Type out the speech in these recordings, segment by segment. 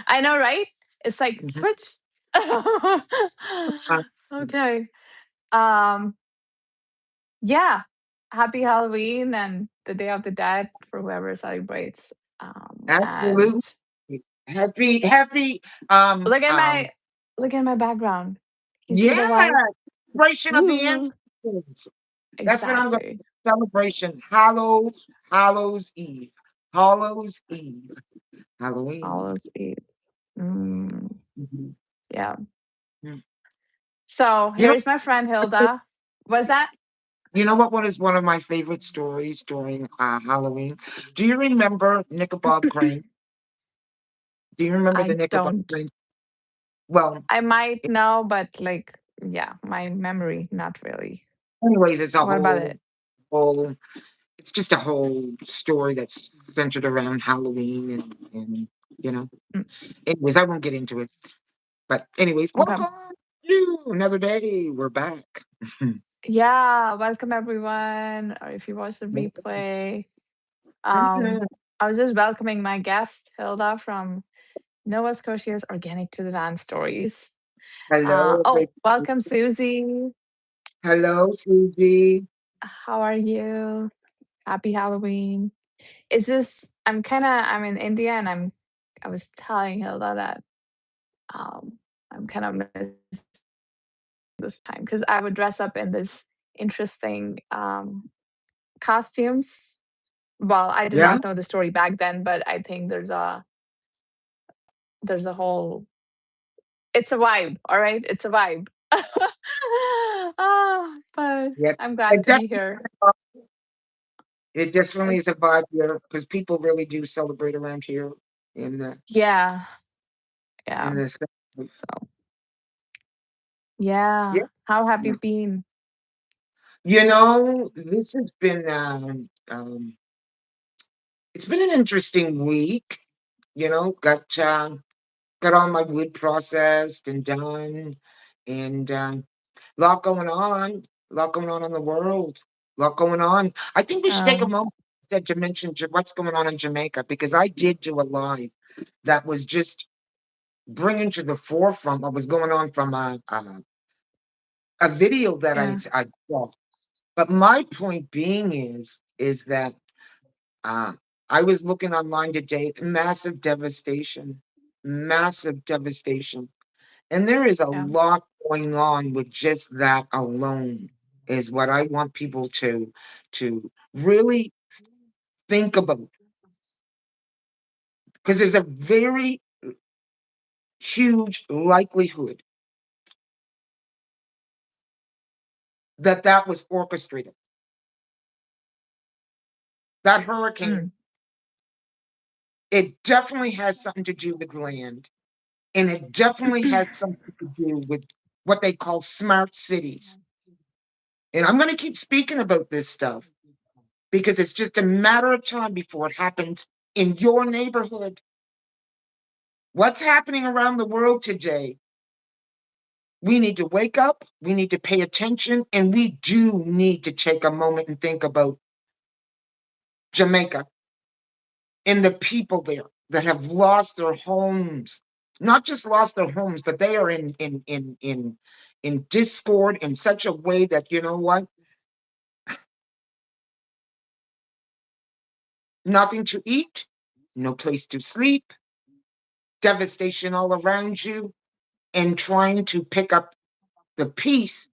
I know, right? It's like Mhm. switch. Uh, Okay. Um, yeah. Happy Halloween and the Day of the Dead for whoever celebrates. And Absolutely. Happy, um, look at um, my look at my background. You see the yeah, white? celebration of the Ooh, ancestors. That's what I'm going exactly. celebration. Hallows Eve. Hallows Eve. Halloween. Olives Eve. Mm, Mhm. yeah. Mm. So You know, here's my friend Hilda. Was that? you know what is one of my favorite stories during Halloween? Do you remember Bob Crane? Do you remember the I Bob Crane? don't. Well, I might know, but like, yeah, my memory, not really. anyways, it's a What about it? whole it's just a whole story that's centered around Halloween and you know. Mm, Anyways, I won't get into it. But anyways, okay. welcome to another day. We're back. Yeah, welcome everyone. Or if you watch the replay, um, I was just welcoming my guest Hilda from Nova Scotia's Organic to the Land Stories. Hello, Oh, welcome Susie. hello, Susie. How are you? Happy Halloween. It's just I'm in India and I was telling Hilda that I'm kind of missing this time because I would dress up in this interesting costumes. Well, I did Yeah, not know the story back then, but I think there's a whole it's a vibe, all right? It's a vibe. But yes. I'm glad It to be definitely, here. it definitely is a Yes. vibe here because people really do celebrate around here in the Yeah. Yeah. in this. So Yeah, yeah. How have you been? this has been it's been an interesting week. Got all my wood processed and done, and lot going on in the world, lot going on. I think we should take a Um, moment to mention what's going on in Jamaica because I did do a live that was just bringing to the forefront what was going on from a video that yeah. I saw. But my point being is that uh, I was looking online today, massive devastation. And there is a Yeah. lot going on with just that alone, is what I want people to really think about. Because there's a very huge likelihood that that was orchestrated. That hurricane, Mm, it definitely has something to do with land, and it definitely has something to do with what they call smart cities. And I'm going to keep speaking about this stuff because it's just a matter of time before it happens in your neighborhood. What's happening around the world today? We need to wake up, we need to pay attention, and we do need to take a moment and think about Jamaica and the people there that have lost their homes. Not just lost their homes, but they are in discord in such a way that you know what? Nothing to eat, no place to sleep, devastation all around you, and trying to pick up the peace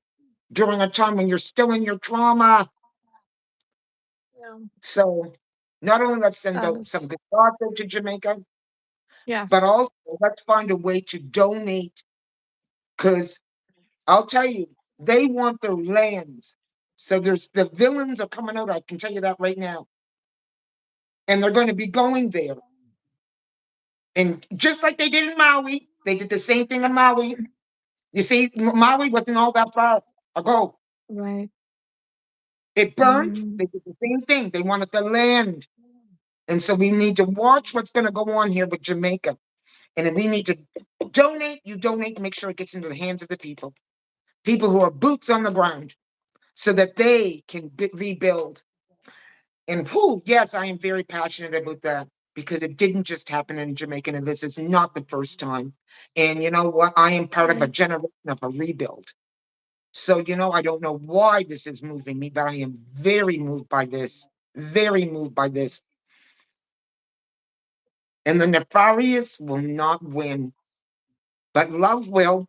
during a time when you're still in your trauma. yeah. So not only let's send That out some is good thoughts out to Jamaica, but yes. also let's find a way to donate because I'll tell you, they want their lands. So there's the villains are coming out. I can tell you that right now. And they're going to be going there. And just like they did in Maui, they did the same thing in Maui. You see, Maui wasn't all that far ago. Right. It burned. Mm, They did the same thing. They wanted the land. And so we need to watch what's going to go on here with Jamaica. And if we need to donate, you donate to make sure it gets into the hands of the people who are boots on the ground, so that they can rebuild. And who, yes, I am very passionate about that. because it didn't just happen in Jamaica, and this is not the first time. And you know what? I am part of a Right. generation of a rebuild. So, I don't know why this is moving me, but I am very moved by this. Very moved by this. And the nefarious will not win, but love will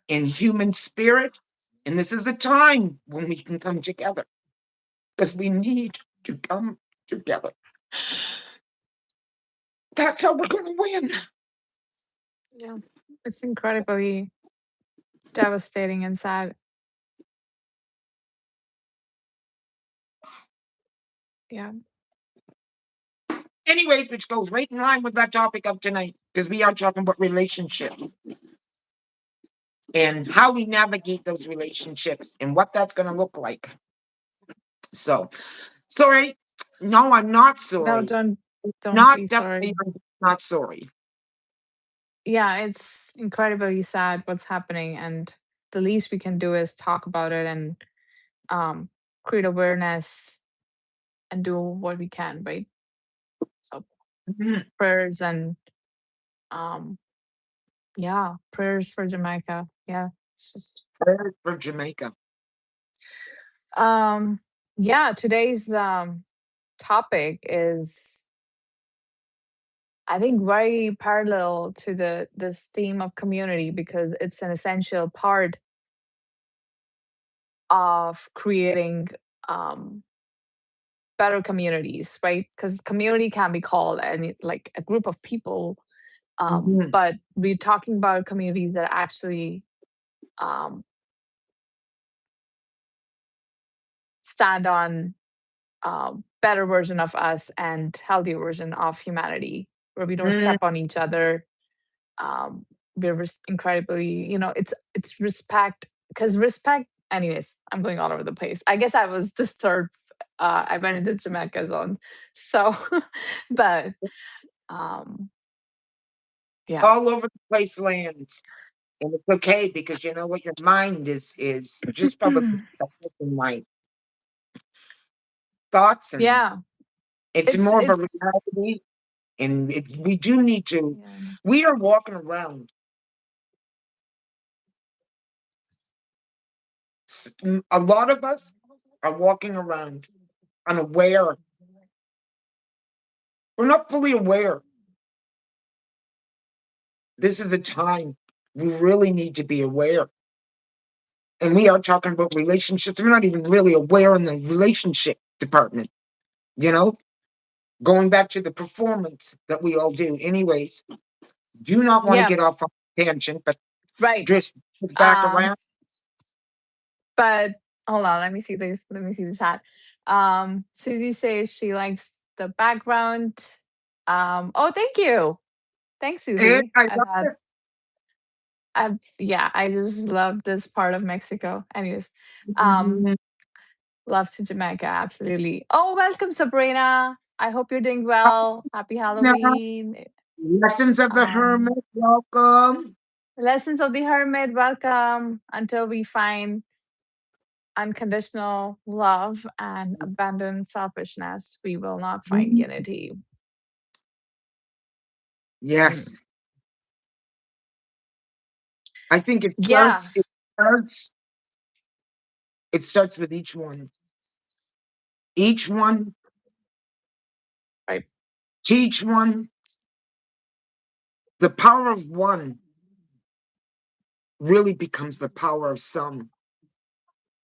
in human spirit. And this is a time when we can come together because we need to come together. That's how we're going to win. Yeah. It's incredibly devastating and sad. Yeah. Anyways, which goes right in line with that topic of tonight because we are talking about relationships and how we navigate those relationships and what that's going to look like. So, sorry. No, I'm not No, sorry. don't Not be definitely sorry. I'm not sorry. Yeah, it's incredibly sad what's happening, and the least we can do is talk about it and um create awareness and do what we can, right? So Mhm. prayers and um yeah, prayers for Jamaica. Yeah. It's just Prayers for Jamaica. um yeah, today's topic is, I think, very parallel to this theme of community because it's an essential part of creating um better communities, right? Because community can be called any like a group of people, Mhm. but we're talking about communities that actually um, stand on better version of us and healthier version of humanity, where we don't Mm, step on each other. Um, we're incredibly, it's respect because respect. Anyways, I'm going all over the place. I guess I was disturbed. I went into Jamaica zone, so, but um, yeah, all over the place lands. And it's okay because you know what your mind is just from a perspective mind. Thoughts and yeah. it's It's more of a it's reality. And we do need to yeah. we are walking around. A lot of us are walking around unaware. We're not fully aware. This is a time we really need to be aware. And we are talking about relationships. We're not even really aware in the relationship department, you know? Going back to the performance that we all do. Anyways, do not want to Yeah, get off on a tangent, but right. just back Um, around. but hold on, let me see this. Let me see the chat. Susie says she likes the background. Oh, thank you. Thanks, And Susie. I I love thought it. yeah, I just love this part of Mexico. Anyways, um, Mhm. love to Jamaica, absolutely. Oh, welcome, Sabrina. I hope you're doing well. Happy Now, Halloween. lessons of the Um, hermit, welcome. Lessons of the Hermit, welcome. Until we find unconditional love and abandon selfishness, we will not find Mhm. unity. Yes, Mm. I think it Yeah, starts. It starts with each one. Each one, right. teach one. The power of one really becomes the power of some.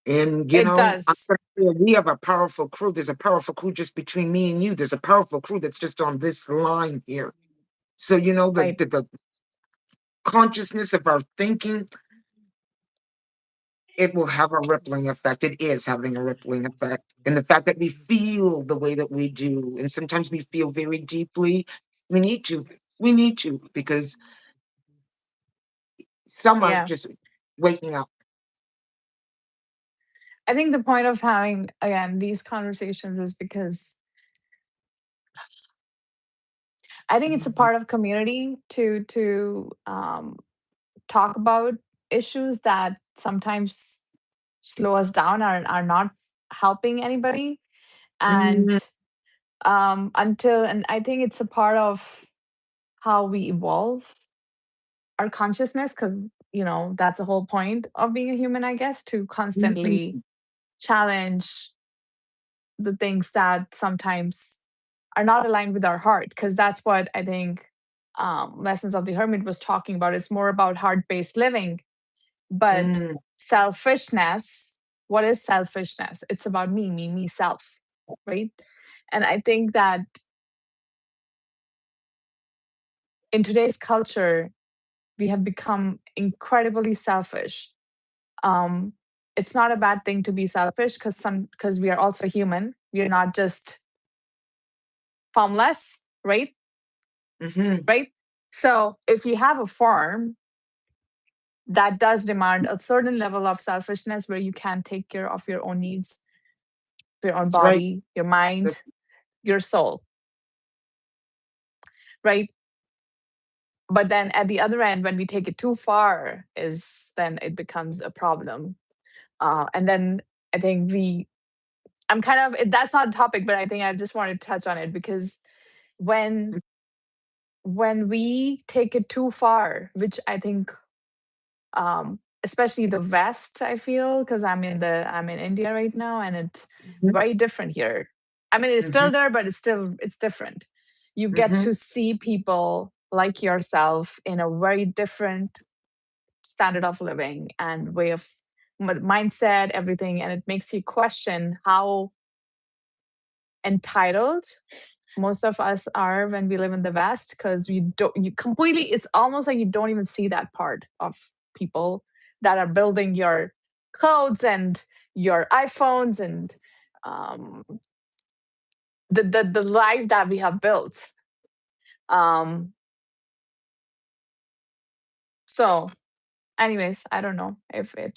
And It I'm does. gonna say we have a powerful crew. There's a powerful crew just between me and you. There's a powerful crew that's just on this line here. So Right. the consciousness of our thinking, it will have a rippling effect. It is having a rippling effect. And the fact that we feel the way that we do, and sometimes we feel very deeply, we need to. We need to because some are Yeah. just waking up. I think the point of having, again, these conversations is because I think it's a part of community to talk about issues that sometimes slow us down or are not helping anybody. And Mhm. Until, and I think it's a part of how we evolve our consciousness, because that's the whole point of being a human, I guess, to constantly Mhm. challenge the things that sometimes are not aligned with our heart, because that's what I think Lessons of the Hermit was talking about. It's more about heart-based living. But Mm, selfishness, what is selfishness? It's about me, me, me, self, right? And I think that in today's culture, we have become incredibly selfish. Um, it's not a bad thing to be selfish, because we are also human. We are not just farmless, right? mhm. Right. So if you have a farm, that does demand a certain level of selfishness where you can take care of your own needs, your own That's right. body, your That mind, your soul, right? But then at the other end, when we take it too far, is then it becomes a problem. And then I think I'm kind of, that's not a topic, but I think I just wanted to touch on it, because when we take it too far, which I think, especially the West, I feel, because I'm in India right now, and it's mhm, very different here. I mean, it's mhm, still there, but it's different. You get mhm. to see people like yourself in a very different standard of living and way of mindset, everything, and it makes you question how entitled most of us are when we live in the West, because you completely, it's almost like you don't even see that part of people that are building your clothes and your iPhones and um, the life that we have built. Um, so anyways, I don't know if it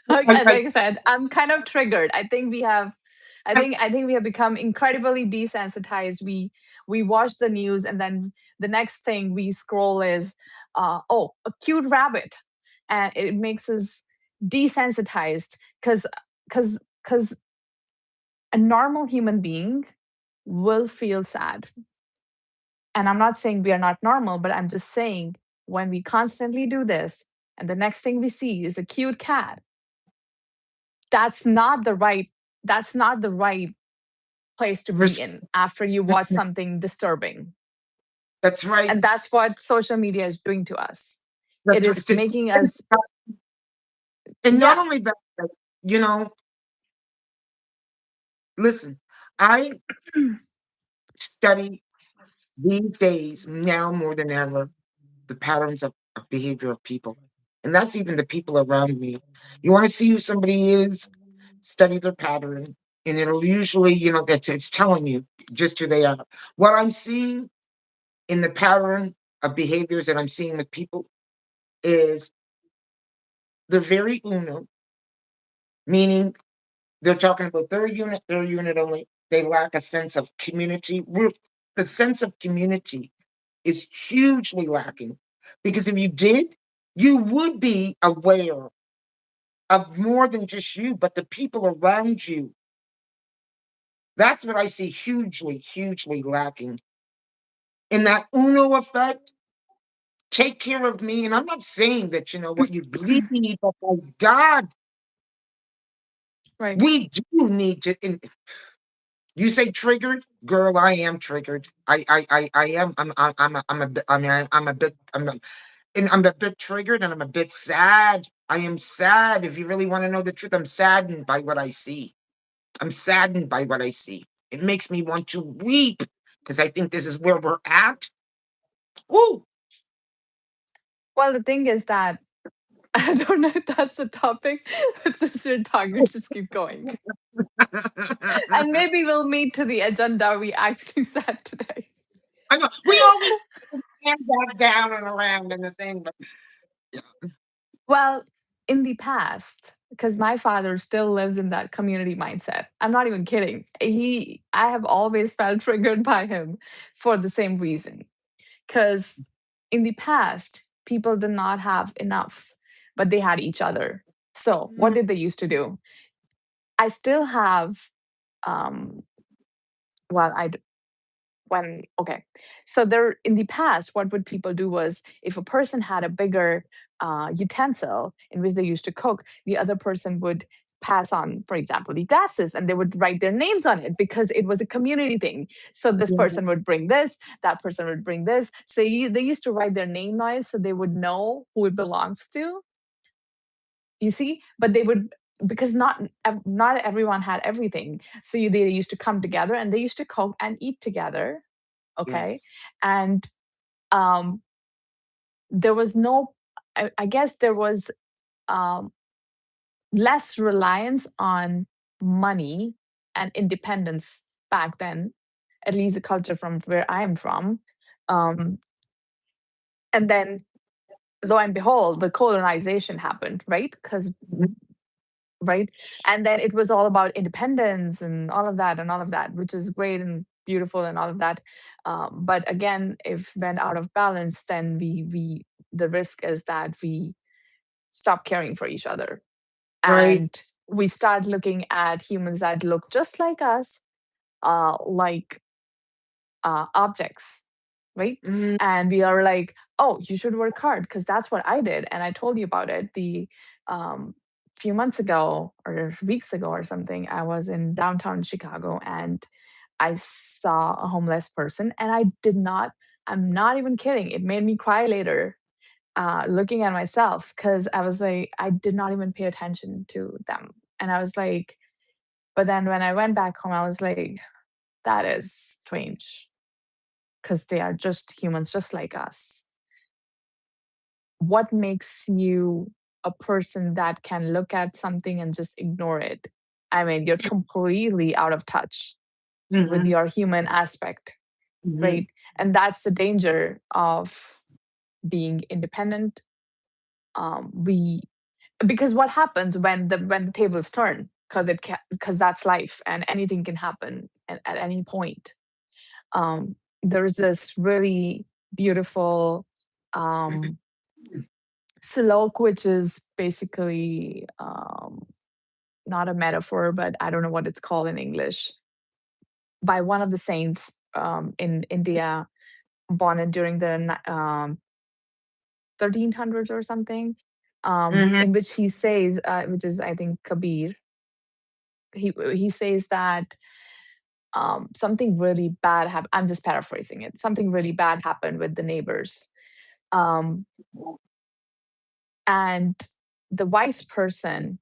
like, I, as I, I said, I'm kind of triggered. I, I think we have become incredibly desensitized. We watch the news, and then the next thing we scroll is oh, a cute rabbit. And it makes us desensitized, because a normal human being will feel sad. And I'm not saying we are not normal, but I'm just saying, when we constantly do this and the next thing we see is a cute cat, that's not the right that's not the right place to be res- in after you watch something disturbing. that's right. And that's what social media is doing to us. It That's right. is making us, And not yeah. only that, but, you know, listen, I study these days now more than ever the patterns of behavior of people. And that's even the people around me. You want to see who somebody is, study their pattern. And it'll usually, it's telling you just who they are. What I'm seeing in the pattern of behaviors that I'm seeing with people is they're very uno, meaning they're talking about their unit only. They lack a sense of community. The sense of community is hugely lacking, because if you did, you would be aware of more than just you, but the people around you. That's what I see hugely, hugely lacking. In that uno effect, take care of me. And I'm not saying that, what you need, but by God, Right. we do need to. You say triggered, girl. I am triggered. I am. I'm a bit. I mean, I'm a bit. And I'm a bit triggered, and I'm a bit sad. I am sad. If you really want to know the truth, I'm saddened by what I see. I'm saddened by what I see. It makes me want to weep, because I think this is where we're at. Ooh. Well, the thing is that I don't know if that's the topic, but since we're talking, we just keep going. And maybe we'll meet to the agenda we actually set today. I know we always stand back down and around in the thing, but yeah. Well, in the past, because my father still lives in that community mindset. I'm not even kidding. I have always felt triggered by him for the same reason. Because in the past, people did not have enough, but they had each other. So what Mm, did they used to do? I still have, um, well, when okay, so there in the past, what would people do was if a person had a bigger utensil in which they used to cook, the other person would pass on, for example, the glasses, and they would write their names on it because it was a community thing. So this Yeah. person would bring this, that person would bring this. So they used to write their name on it so they would know who it belongs to. You see, but they would, because not everyone had everything, so they used to come together and they used to cook and eat together. Okay, Yes. and um there was no, I guess there was um less reliance on money and independence back then, at least the culture from where I am from. um and then, lo and behold, the colonization happened, right? Because, Mhm. right, and then it was all about independence and all of that and all of that, which is great and beautiful and all of that. But again, if when out of balance, then we the risk is that we stop caring for each other, Right. and we start looking at humans that look just like us, like objects, right? Mm, And we are like, oh, you should work hard because that's what I did, and I told you about it the few months ago or weeks ago or something. I was in downtown Chicago and I saw a homeless person, and I did not. I'm not even kidding. It made me cry later, looking at myself because I was like, I did not even pay attention to them, and I was like, but then when I went back home, I was like, that is strange because they are just humans, just like us. What makes you a person that can look at something and just ignore it? I mean, you're completely out of touch with mhm, your human aspect, mhm. right? And that's the danger of being independent. We Because what happens when the tables turn? Because that's life, and anything can happen at any point. There's this really beautiful um, Silok, which is basically not a metaphor, but I don't know what it's called in English, by one of the saints in India, born in during the 1300s or something, Mhm. in which he says, which is I think Kabir, he says that something really bad happened. I'm just paraphrasing it. Something really bad happened with the neighbors, um, and the wise person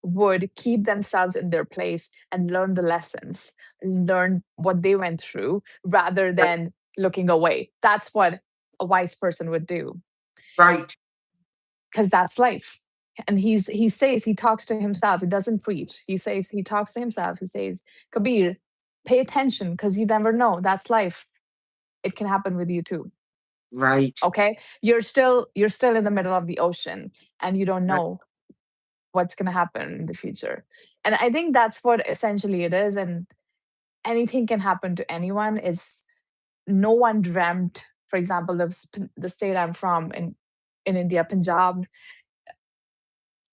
would keep themselves in their place and learn the lessons, learn what they went through rather Right. than looking away. That's what a wise person would do Right. because that's life. And he says, he talks to himself. He doesn't preach. He says, he talks to himself. He says, Kabir, pay attention because you never know. That's life. It can happen with you too. Right. Okay, you're still in the middle of the ocean and you don't Right. know what's going to happen in the future. And I think that's what essentially it is. And anything can happen to anyone. Is No one dreamt, for example, the state I'm from in India, Punjab,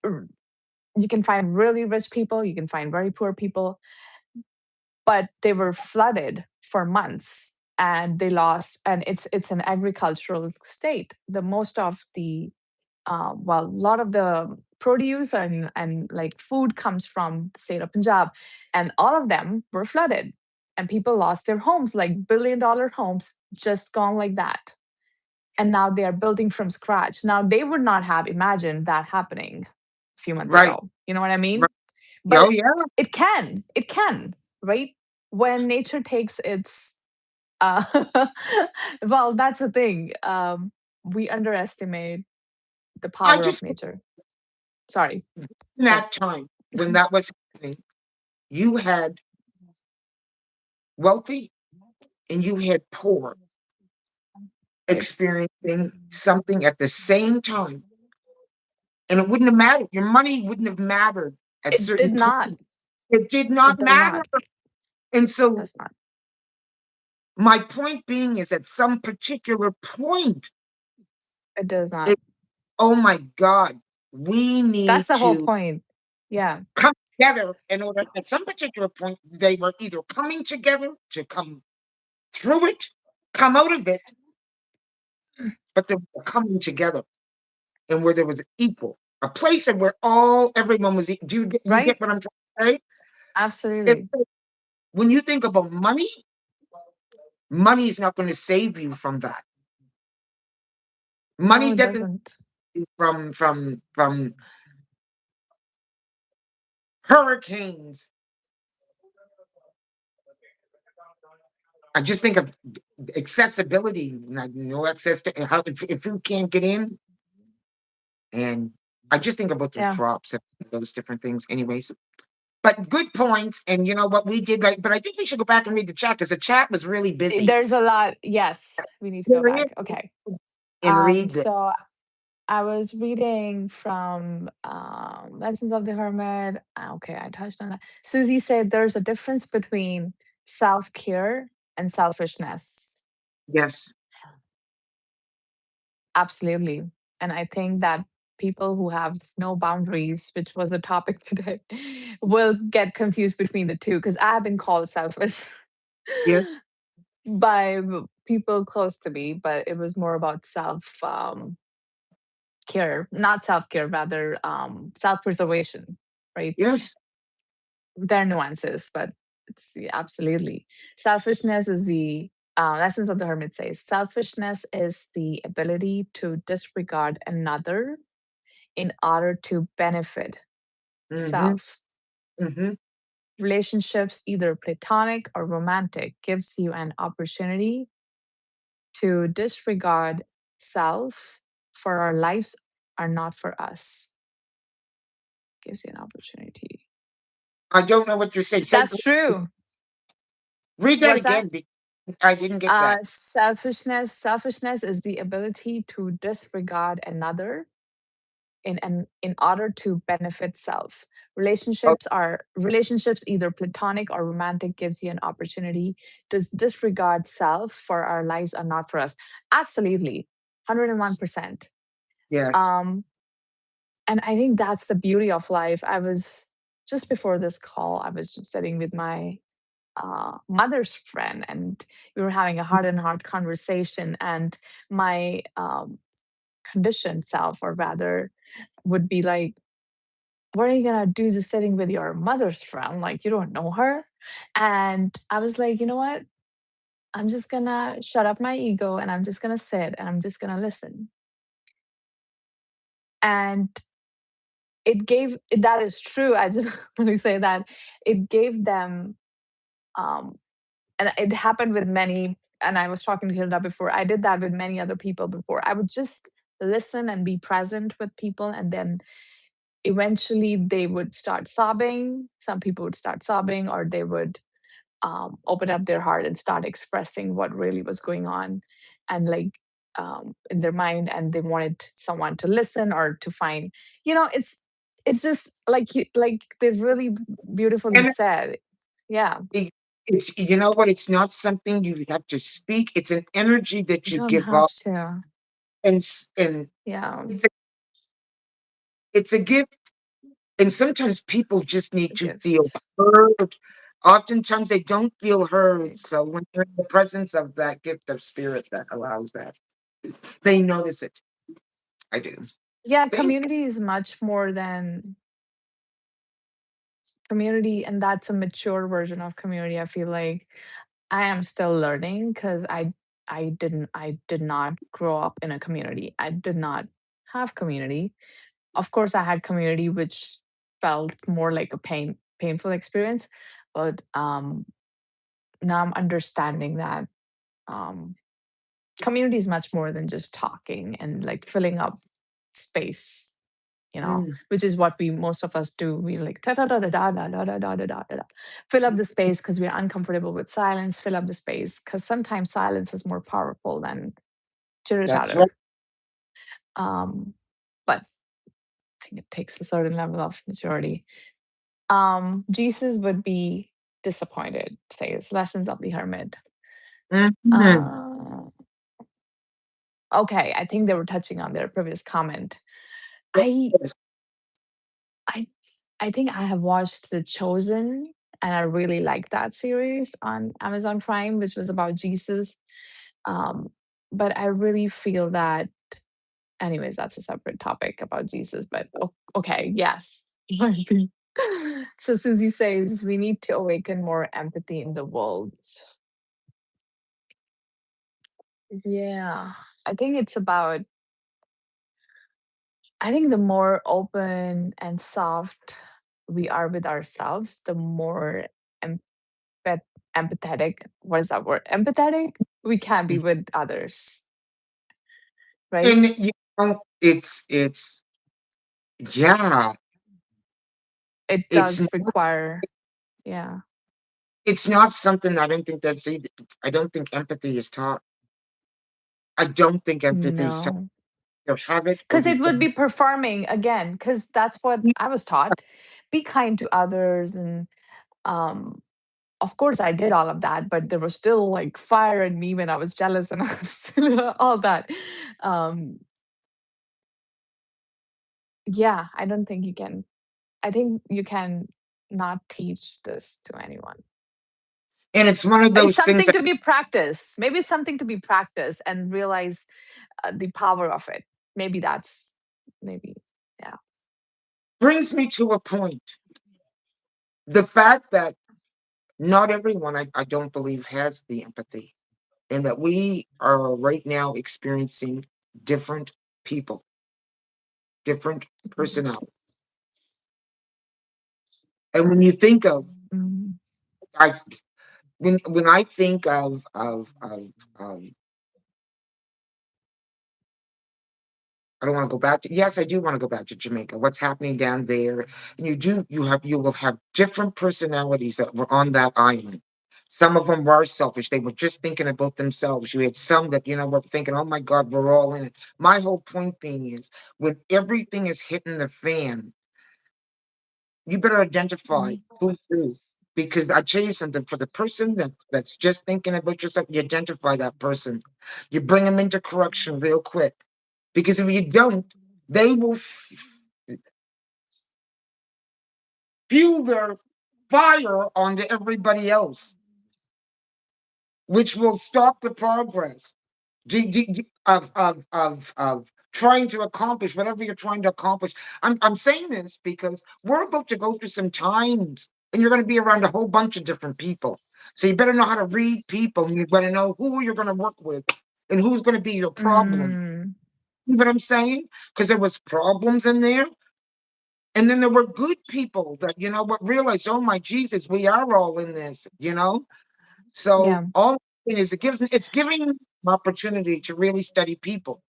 r- you can find really rich people, you can find very poor people, but they were flooded for months and they lost. And it's an agricultural state. The most of the well, a lot of the produce and like food comes from the state of Punjab, and all of them were flooded, and people lost their homes, like $1 billion homes, just gone like that. And now they are building from scratch. Now they would not have imagined that happening a few months Right. ago. You know what I Right. mean? Oh, But yeah. it can, right? When nature takes its, uh, well, that's the thing. We underestimate the I power of just nature. Sorry. in Go. that time when that was happening, you had wealthy and you had poor Right. experiencing something at the same time, and it wouldn't have mattered. Your money wouldn't have mattered at It certain did not. points. It did It not does matter. not. And so Does not. my point being is at some particular point, It does it, not. oh my God, we That's need the whole to point. Yeah. come together in order at some particular point they were either coming together to come through it, come out of it, but they were coming together and where there was equal, a place and where everyone was. Do you get Right? what I'm trying to say? It's Absolutely. like when you think about money, money is not going to save you from that. No, Money it doesn't doesn't. from hurricanes. I just think of accessibility, like no access to how if you can't get in, and I just think about their Yeah. crops and those different things. Anyways, but good points. And you know what we did, like, but I think we should go back and read the chat because the chat was really busy. There's a lot. Yes, we need to go There it back. is, Okay. and read this. So I was reading from Lessons of the Hermit. Okay, I touched on that. Susie said there's a difference between self care and selfishness. Yes, Absolutely. And I think that people who have no boundaries, which was the topic today, will get confused between the two because I've been called selfish yes, by people close to me, but it was more about self care, not self care, rather self preservation, right? yes. There are nuances, but it's yeah, absolutely. Selfishness is the Lessons of the Hermit says selfishness is the ability to disregard another in order to benefit Mm-hmm. self. Mm-hmm. Relationships, either platonic or romantic, gives you an opportunity to disregard self for our lives are not for us. Gives you an opportunity. I don't know what you're saying. Say, That's true. read that What's that? again. I didn't get that. Selfishness is the ability to disregard another in order to benefit self. Oh, Relationships either platonic or romantic gives you an opportunity to disregard self for our lives are not for us. Absolutely. 101%. yes. Um and I think that's the beauty of life. I was just before this call, I was just sitting with my mother's friend, and we were having a heart and heart conversation. And my conditioned self, or rather, would be like, "What are you gonna do just sitting with your mother's friend? Like, you don't know her." And I was like, you know what? I'm just gonna shut up my ego and I'm just gonna sit and I'm just gonna listen. And that is true. I just want to say that it gave them, um, and it happened with many. And I was talking to Hilda before. I did that with many other people before. I would just listen and be present with people, and then eventually they would start sobbing. Some people would start sobbing, or they would open up their heart and start expressing what really was going on, and like in their mind, and they wanted someone to listen or to find. It's just like they really beautifully And said. Yeah, it's, you know what? It's not something you have to speak. It's an energy that you you don't give have off, to. and Yeah, it's a, it's a gift. And sometimes people just it's need a to feel gift, heard. Oftentimes they don't feel heard. right? So when they're in the presence of that gift of spirit that allows that, they notice it. I do. Yeah, Thank community is much more than community, and that's a mature version of community. I feel like I am still learning because I did not grow up in a community. I did not have community. Of course, I had community, which felt more like a painful experience. But now I'm understanding that um, community is much more than just talking and like filling up space, you. which is what we most of us do. We like da da da da da da da da da da da da. Fill up the space because we're uncomfortable with silence. Fill up the space because sometimes silence is more powerful than chitter That's right. chatter. Um, but I think it takes a certain level of maturity. Jesus would be disappointed, says Lessons of the Hermit. Mhm. Uh, okay, I think they were touching on their previous comment. I Yes. I I think I have watched The Chosen, and I really liked that series on Amazon Prime, which was about Jesus. Um, but I really feel that, anyways, that's a separate topic about Jesus. But okay, yes. So Susie says we need to awaken more empathy in the world. Yeah, I think it's about, I think the more open and soft we are with ourselves, the more empath- empathetic, what is that word? Empathetic we can be Mhm. with others, right? And, it's yeah, It it's does require, yeah, it's not something I don't think that's e I don't think empathy is taught. I don't think empathy is taught. no. You have it or Because you it would don't. be performing again, because that's what I was taught. Be kind to others. And um, of course, I did all of that, but there was still like fire in me when I was jealous and I was all that. Um, yeah, I don't think you can. I think you can not teach this to anyone. And it's one of It's those things something that to be practiced. Maybe it's something to be practiced and realize the power of it. Maybe that's, maybe, yeah. brings me to a point. The fact that not everyone, I don't believe, has the empathy, and that we are right now experiencing different people, different personalities. And when you think of, Mhm. I, when I think of I don't want to go back to, yes, I do want to go back to Jamaica. What's happening down there? And you will have different personalities that were on that island. Some of them were selfish. They were just thinking about themselves. You had some that, were thinking, oh my God, we're all in it. My whole point being is when everything is hitting the fan, you better identify Mhm. who's who. Because I tell you something, for the person that's just thinking about yourself, you identify that person. You bring them into correction real quick. Because if you don't, they will fuel their fire onto everybody else, which will stop the progress of trying to accomplish whatever you're trying to accomplish. I'm saying this because we're about to go through some times, and you're going to be around a whole bunch of different people. So you better know how to read people, and you better know who you're going to work with and who's going to be your problem. Mm, You know what I'm saying? Because there was problems in there, and then there were good people that what realized, oh my Jesus, we are all in this. So yeah, all it is, it's giving an opportunity to really study people,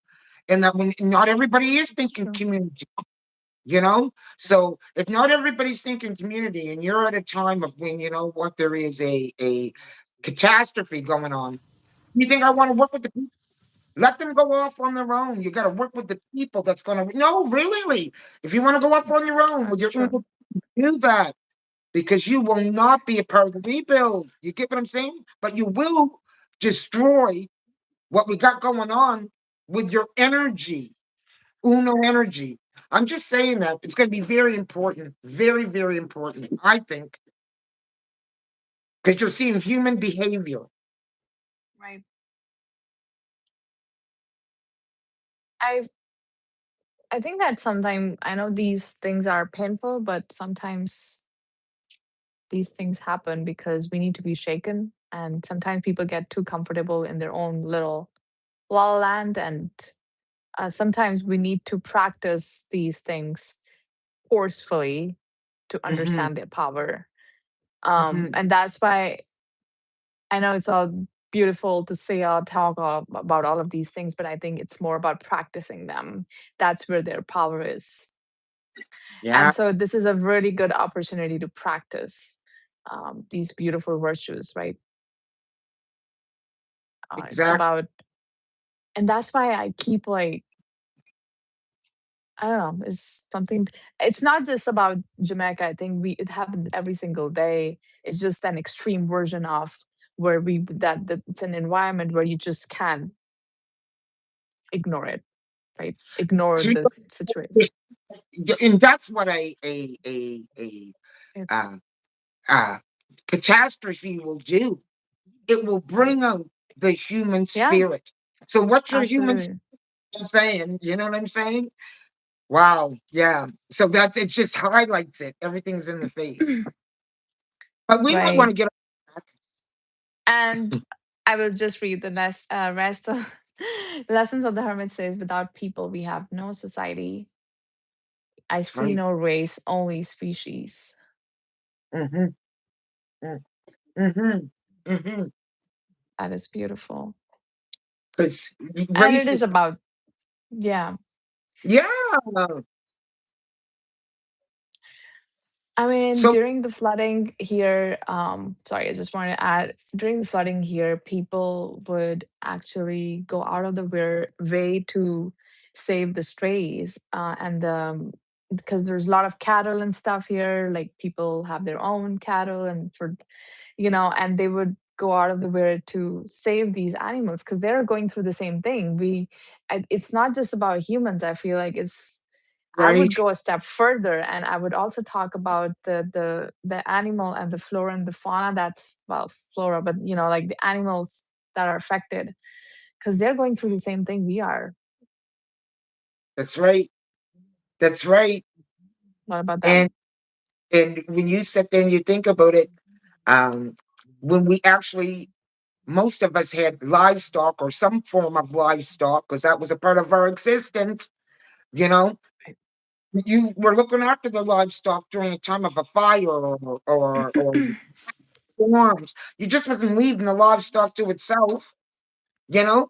and that when not everybody is it's thinking true. community. So if not everybody's thinking community, and you're at a time of when what there is a catastrophe going on, you think I want to work with the people? Let them go off on their own. You got to work with the people that's going to. No, really. If you want to go off on your own with That's your true. do that, because you will not be a part of the rebuild. You get what I'm saying? But you will destroy what we got going on with your energy, Uno energy. I'm just saying that it's going to be very important, very, very important, I think, because you're seeing human behavior. Right. I I think that sometimes, I know these things are painful, but sometimes these things happen because we need to be shaken. And sometimes people get too comfortable in their own little la la land. And sometimes we need to practice these things forcefully to Hmm. understand their power. Hmm. And that's why I know it's all beautiful to say or talk about all of these things, but I think it's more about practicing them. That's where their power is. Yeah, And so this is a really good opportunity to practice these beautiful virtues, right? It's exactly. about, and that's why I keep like, I don't know, it's something, it's not just about Jamaica. I think it happens every single day. It's just an extreme version of where that it's an environment where you just can't ignore it, right? Ignore See, the situation. and that's what a It, uh, uh, catastrophe will do. It will Right. bring out the human Yeah, spirit. So what's your human spirit absolutely. saying? You know what I'm saying? Wow. Yeah. So that's it just highlights it. Everything's in the face. But we might want Right. to get And I will just read the rest of Lessons of the Hermit says, without people, we have no society. I that's see right. no race, only species. Mm-hmm. Mm-hmm. Mm-hmm. That is beautiful. Because And it is racist. about, yeah. Yeah. I mean, So during the flooding here, sorry, I just want to add, during the flooding here, people would actually go out of the way to save the strays, and because there's a lot of cattle and stuff here, like people have their own cattle, and and they would go out of the way to save these animals because they're going through the same thing. It's not just about humans. I feel like I would right. go a step further, and I would also talk about the animal and the flora and the fauna. That's, well, flora, but like the animals that are affected because they're going through the same thing we are. That's right. That's right. What about And them? and when you sit there and you think about it, um, when we actually most of us had livestock or some form of livestock because that was a part of our existence, you know. Right. You were looking after the livestock during a time of a fire or storms. You just wasn't leaving the livestock to itself, you know.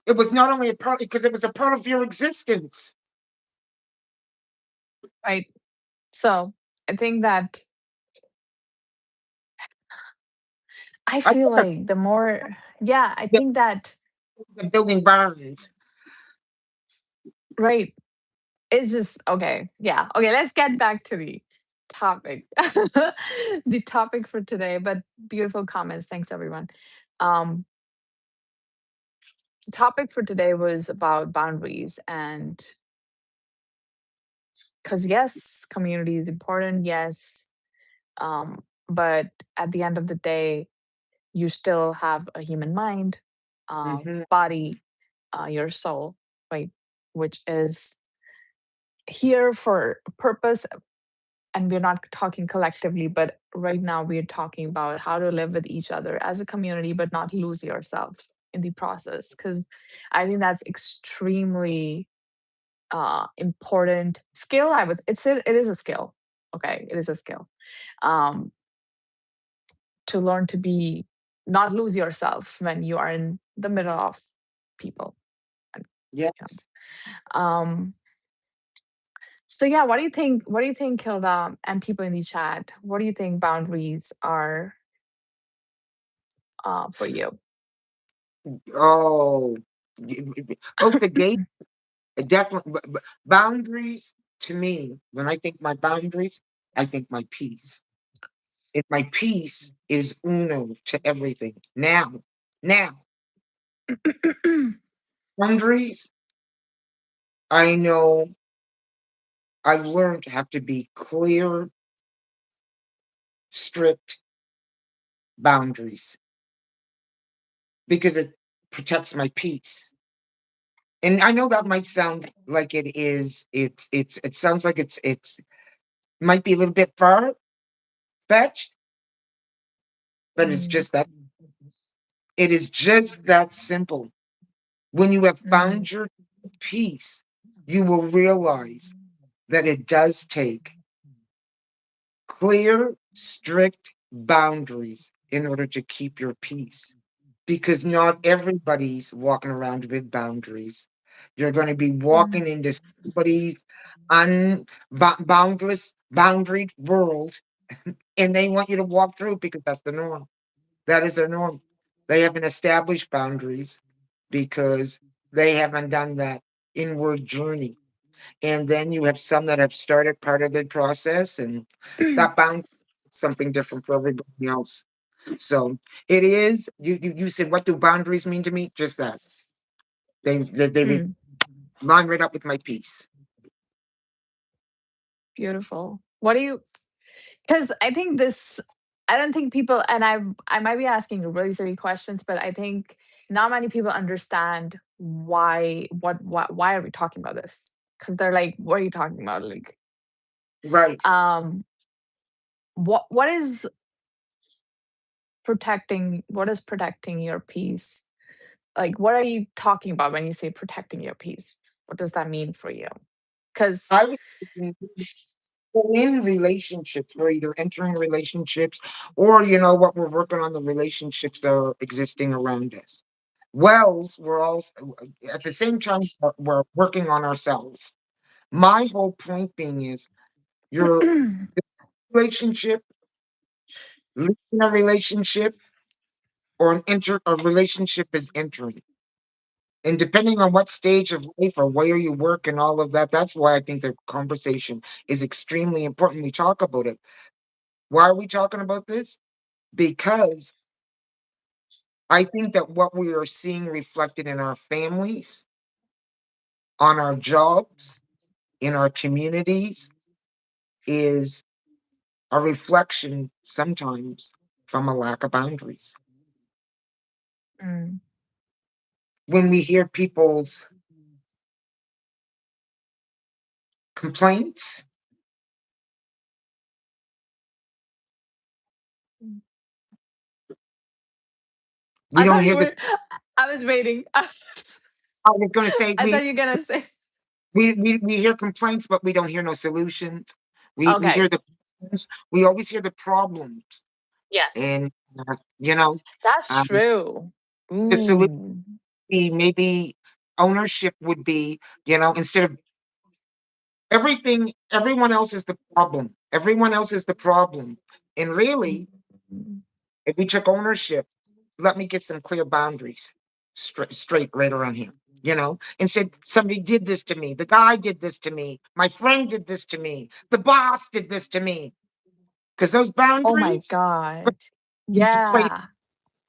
It was not only a part because it was a part of your existence. Right. So I think that I I feel thought like the more, yeah, I the, think that, the building barns. right. It's just okay. Yeah. Okay. Let's get back to the topic. The topic for today, but beautiful comments. Thanks, everyone. Um, the topic for today was about boundaries, and because, yes, community is important. Yes. But at the end of the day, you still have a human mind, Hmm. body, your soul, right? Which is here for a purpose. And we're not talking collectively, but right now we're talking about how to live with each other as a community, but not lose yourself in the process. Because I think that's extremely important skill. It is a skill. Okay, it is a skill, um, to learn to be not lose yourself when you are in the middle of people. And, you Yes. um, so yeah, what do you think? What do you think, Hilda, and people in the chat? What do you think boundaries are, for you? Oh, both the gate definitely boundaries to me. When I think my boundaries, I think my peace. If my peace is uno to everything. Now boundaries. I know I learned to have to be clear, strict boundaries because it protects my peace. And I know that might sound like it is. It sounds like it's might be a little bit far fetched, but it's Mm, just that it is just that simple. When you have mm, found your peace, you will realize that it does take clear, strict boundaries in order to keep your peace. Because not everybody's walking around with boundaries. You're going to be mm, walking into somebody's boundless, boundaried world, and they want you to walk through because that's the norm. That is their norm. They haven't established boundaries because they haven't done that inward journey. And then you have some that have started part of the process, and that bound something different for everybody else. So it is. You said, what do boundaries mean to me? Just that they mm. line right up with my piece. Beautiful. What do you? Because I think this. I don't think people, and I might be asking really silly questions, but I think not many people understand why are we talking about this? Because they're like, what are you talking about? Like, Right. um, what is protecting your peace? Like, what are you talking about when you say protecting your peace? What does that mean for you? Because I was thinking we're in relationships, we're either entering relationships or what, we're working on the relationships that are existing around us. Wells, we're also at the same time we're working on ourselves. My whole point being is your relationship, leaving a relationship, or a relationship is entering. And depending on what stage of life or where you work and all of that, that's why I think the conversation is extremely important. We talk about it. Why are we talking about this? Because I think that what we are seeing reflected in our families, on our jobs, in our communities is a reflection sometimes from a lack of boundaries. Mm. When we hear people's complaints, we I don't thought you hear were. this. I was waiting. I I was going to say thought you were gonna say. we hear complaints, but we don't hear no solutions. We hear Okay. the problems. We always hear the problems, Yes, and you know, that's um, true. the solution Ooh. maybe ownership would be, instead of everyone else is the problem. Everyone else is the problem, and really, Mm. if we took ownership, let me get some clear boundaries straight right around here. And said, somebody did this to me. The guy did this to me. My friend did this to me. The boss did this to me. Because those Oh my boundaries god. into place, Yeah.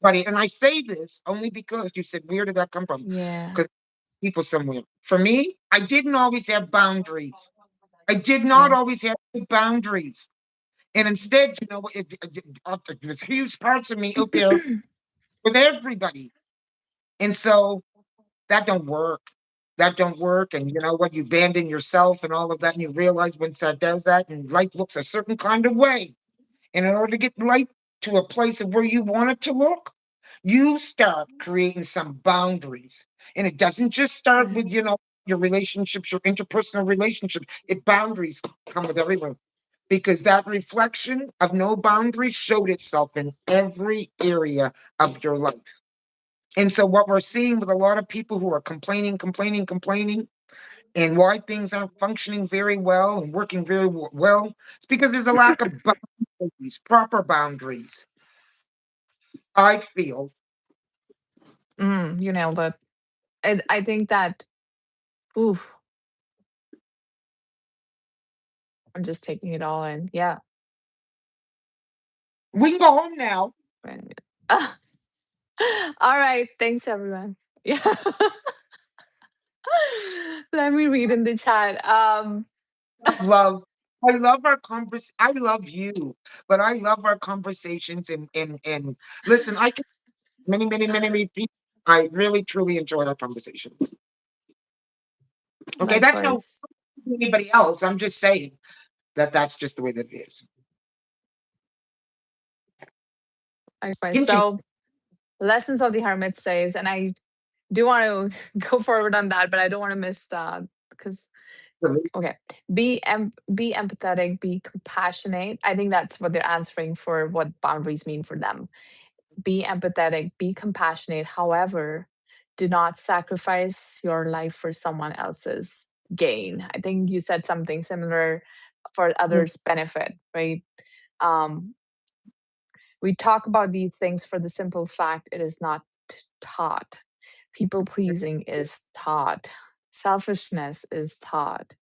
buddy. And I say this only because you said, where did that come from? Yeah. Because people somewhere. For me, I didn't always have boundaries. I did not Yeah. always have good boundaries. And instead, there's huge parts of me out there with everybody. And so that don't work. That don't work. And you know what? You abandon yourself and all of that. And you realize once that does that, and life looks a certain kind of way. And in order to get life to a place of where you want it to look, you start creating some boundaries. And it doesn't just start Right. with, your relationships, your interpersonal relationships. It boundaries come with everyone. Because that reflection of no boundaries showed itself in every area of your life. And so what we're seeing with a lot of people who are complaining, and why things aren't functioning very well and working very well, it's because there's a lack of boundaries, proper boundaries. I feel. You nailed it. I think that. Oof. I'm just taking it all in. Yeah. We can go home now. Right. Ah, all right. Thanks, everyone. Yeah. Let me read in the chat. Love. I love our convers. I love you, but I love our conversations. And listen, I can many people. I really truly enjoy our conversations. Okay, that's no Likewise. anybody else. I'm just saying that that's just the way that it is. Likewise. Continue. So, Lessons of the Hermit says, and I do want to go forward on that, but I don't want to miss that because okay, be empathetic, be compassionate. I think that's what they're answering for what boundaries mean for them. Be empathetic, be compassionate. However, do not sacrifice your life for someone else's gain. I think you said something similar for others' benefit, right? Um, we talk about these things for the simple fact it is not taught. People pleasing is taught. Selfishness is taught.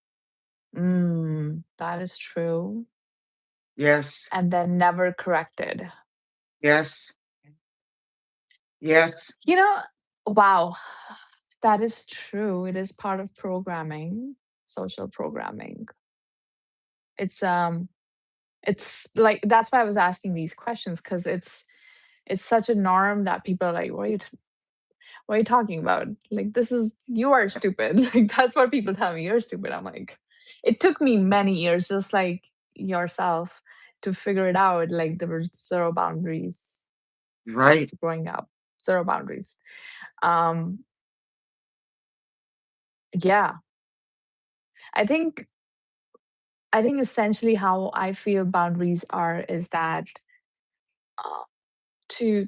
That is true. Yes, And then never corrected. yes, yes. You know, wow, that is true. It is part of programming, social programming. It's It's like that's why I was asking these questions because it's such a norm that people are like, what are you talking about? Like, this is you are stupid. Like that's what people tell me. You're stupid. I'm like, it took me many years, just like yourself, to figure it out. Like there were zero boundaries Right. growing up, zero boundaries. Um, yeah, I think I think essentially how I feel boundaries are is that uh,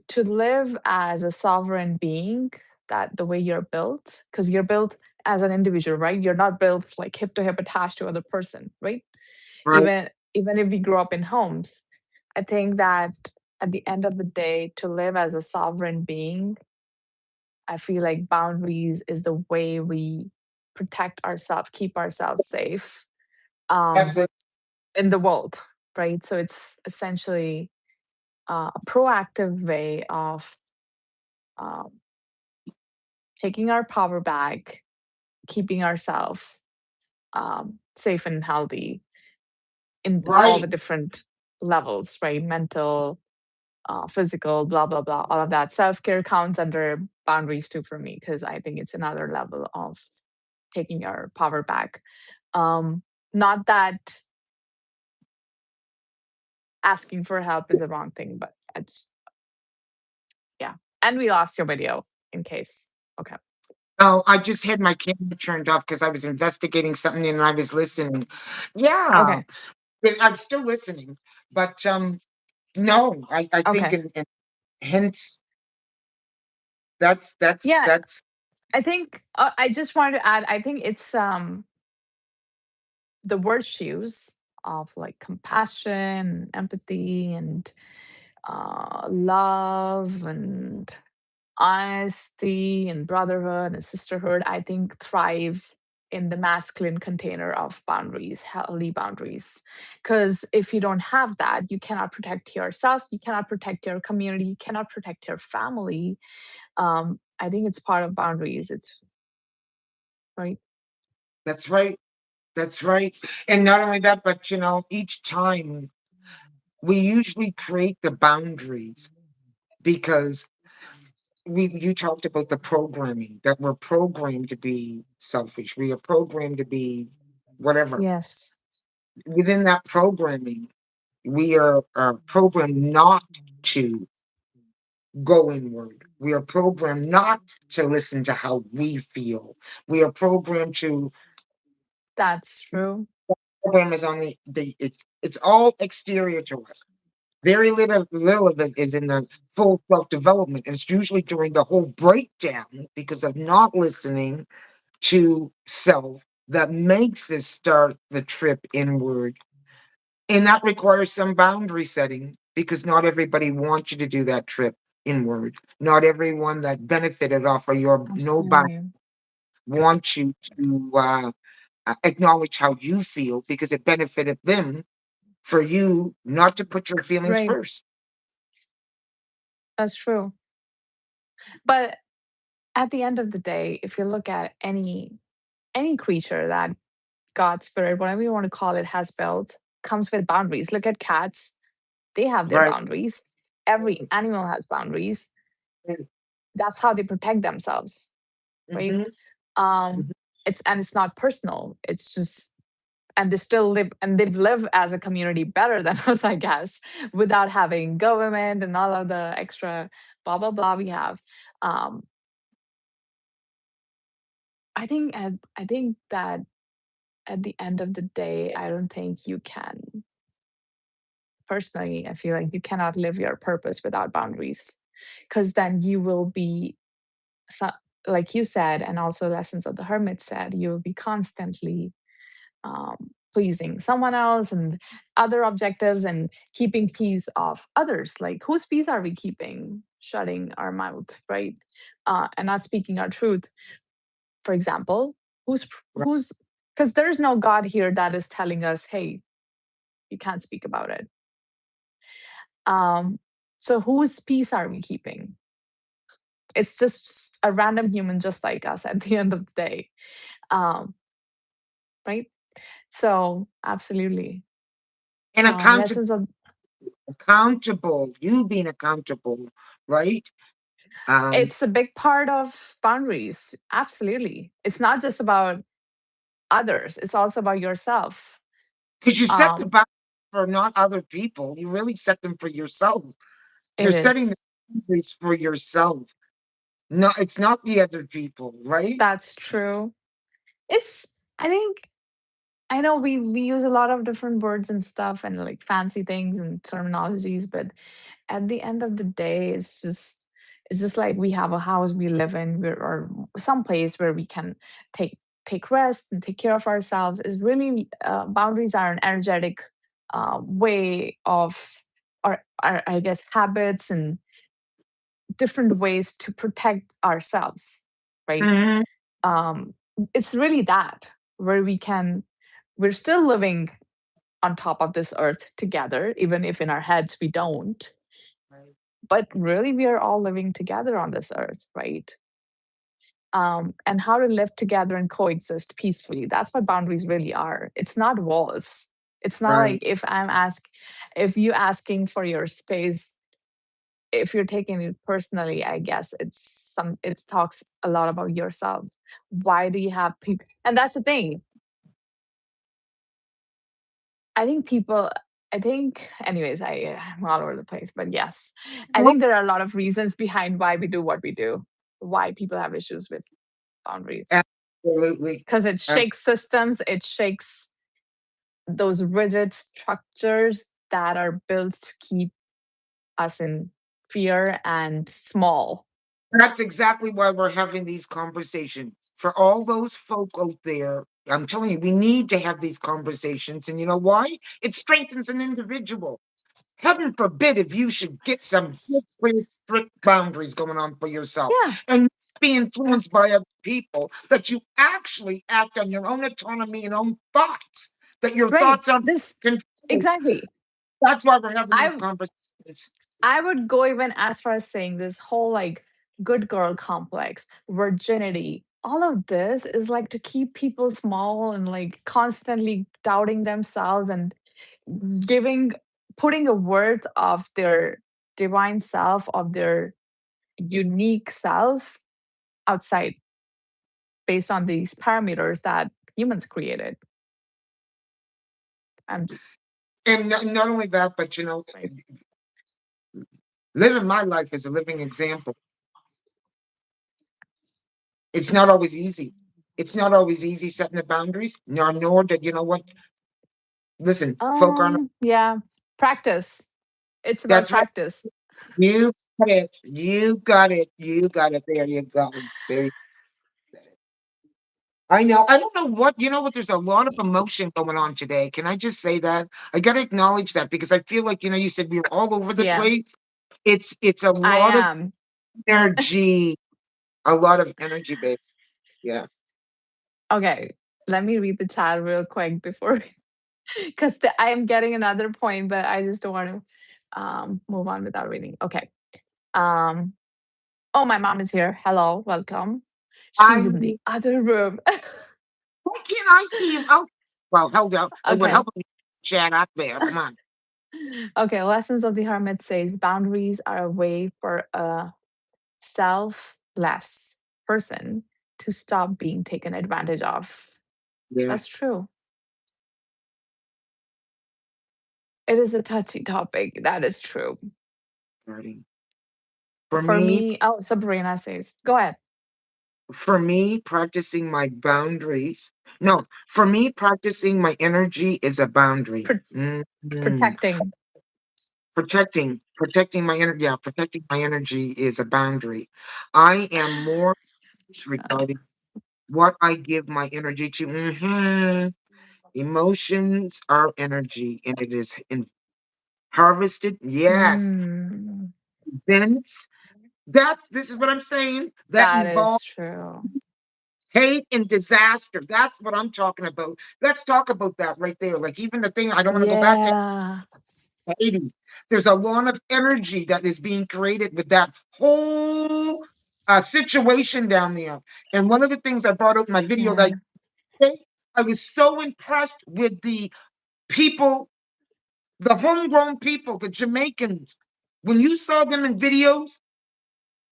to live as a sovereign being, that the way you're built, because you're built as an individual, right? You're not built like hip to hip attached to other person, right? Right. Even if we grew up in homes, I think that at the end of the day, to live as a sovereign being, I feel like boundaries is the way we protect ourselves, keep ourselves safe um, Absolutely. in the world, right? So it's essentially a proactive way of um, taking our power back, keeping ourselves safe and healthy in all the Right. different levels, right? Mental, physical, blah, blah, blah, all of that. Self care counts under boundaries too for me because I think it's another level of taking your power back. Um, Not that asking for help is a wrong thing, but it's, yeah. And we lost your video in case. Okay. Oh, I just had my camera turned off because I was investigating something and I was listening. Yeah, Okay. I'm still listening, but no, I think Okay. in hence that's Yeah. that's I think I just wanted to add, I think it's the virtues of like compassion, empathy, and love, and honesty, and brotherhood and sisterhood, I think thrive in the masculine container of boundaries, healthy boundaries. Because if you don't have that, you cannot protect yourself, you cannot protect your community, you cannot protect your family. I think it's part of boundaries. It's right. that's right. That's right. And not only that, but each time we usually create the boundaries because you talked about the programming that we're programmed to be selfish. We are programmed to be whatever. Yes, Within that programming, we are programmed not to go inward. We are programmed not to listen to how we feel. We are programmed to that's true. program is on the it's all exterior to us. Very little of it is in the full self development. And it's usually during the whole breakdown because of not listening to self that makes us start the trip inward. And that requires some boundary setting because not everybody wants you to do that trip inward. Not everyone that benefited off of your no bound Absolutely. wants you to acknowledge how you feel because it benefited them for you not to put your feelings Right. first. That's true. But at the end of the day, if you look at any creature that God, spirit, whatever you want to call it, has built, comes with boundaries. Look at cats; they have their Right. boundaries. Every animal has boundaries. That's how they protect themselves, right? Mm-hmm. Um, it's not personal. It's just and they still live and they live as a community better than us, I guess, without having government and all of the extra blah blah blah we have. Um, I think that at the end of the day, I don't think you can. Personally, I feel like you cannot live your purpose without boundaries, because then you will be, so, like you said, and also Lessons of the Hermit said, you will be constantly pleasing someone else and other objectives and keeping peace of others. Like, whose peace are we keeping? Shutting our mouth, right? And not speaking our truth. For example, Right. who's because there's no God here that is telling us, hey, you can't speak about it. Um, so whose peace are we keeping? It's just a random human just like us at the end of the day. Um, right? So absolutely. And Lessons of accountable, you being accountable, right? Um, it's a big part of boundaries. Absolutely. It's not just about others, it's also about yourself. because you set the Um, boundaries for not other people, you really set them for yourself. it You're setting the is. boundaries for yourself. No, it's not the other people, right? That's true. It's I think I know we use a lot of different words and stuff and like fancy things and terminologies, but at the end of the day, it's just like we have a house we live in, or some place where we can take take rest and take care of ourselves. Is really boundaries are an energetic way of, or I guess habits and different ways to protect ourselves, right? Mhm. um it's really that, where we're still living on top of this earth together, even if in our heads we don't, Right. but really we are all living together on this earth, right? And how to live together and coexist peacefully, that's what boundaries really are. It's not walls. It's not like Right. if you asking for your space, if you're taking it personally, I guess it talks a lot about yourself. Why do you have people? And that's the thing. I think people, I think, anyways, I'm all over the place, but yes, I Well, think there are a lot of reasons behind why we do what we do, why people have issues with boundaries. absolutely. Because it Um, shakes systems, it shakes those rigid structures that are built to keep us in fear and small. that's exactly why we're having these conversations. For all those folk out there, I'm telling you, we need to have these conversations. And you know why? It strengthens an individual. Heaven forbid if you should get some good, clear, strict boundaries going on for yourself Yeah, and be influenced by other people, that you actually act on your own autonomy and own thoughts, that your right. thoughts aren't This, controlled. exactly. That's why we're having these I conversations. I would go even as far as saying this whole like good girl complex, virginity, all of this is like to keep people small and like constantly doubting themselves and giving, putting a word of their divine self, of their unique self outside based on these parameters that humans created. And And not only that, but right. living my life as a living example. It's not always easy. It's not always easy setting the boundaries, nor that, you know what? Listen, folk aren't. Yeah, practice. It's about That's right. practice. You got it. You got it. You got it. There you go. There you go. I know. I don't know what, you know what? There's a lot of emotion going on today. Can I just say that? I got to acknowledge that because I feel like, you said we were all over the Yeah, place. It's a I lot of am. energy, a lot of energy, babe. Yeah. Okay, let me read the chat real quick before, because I am getting another point, but I just don't want to move on without reading. Okay. Um, oh, my mom is here. Hello, welcome. She's in I'm the other room. Why can't I see him? Oh, well, hold up. It would Okay. help if you chat up there. Come on. Okay, Lessons of the Hermit says boundaries are a way for a selfless person to stop being taken advantage of. Yeah. That's true. It is a touchy topic. That is true. Starting. For For me, me, oh, Sabrina says, go ahead. practicing my boundaries. No, for me, practicing my energy is a boundary. Pro- Mhm. protecting. Protecting my energy. Yeah, protecting my energy is a boundary. I am more Uh, regarding what I give my energy to. Emotions are energy, and it is harvested. Yes, mm, events. This is what I'm saying. That that is involves true. hate and disaster. That's what I'm talking about. Let's talk about that right there. Like even the thing I don't want to go back to Yeah. Haiti. There's a lot of energy that is being created with that whole situation down there. And one of the things I brought up in my video that Yeah. I was so impressed with the people The homegrown people, the Jamaicans, when you saw them in videos,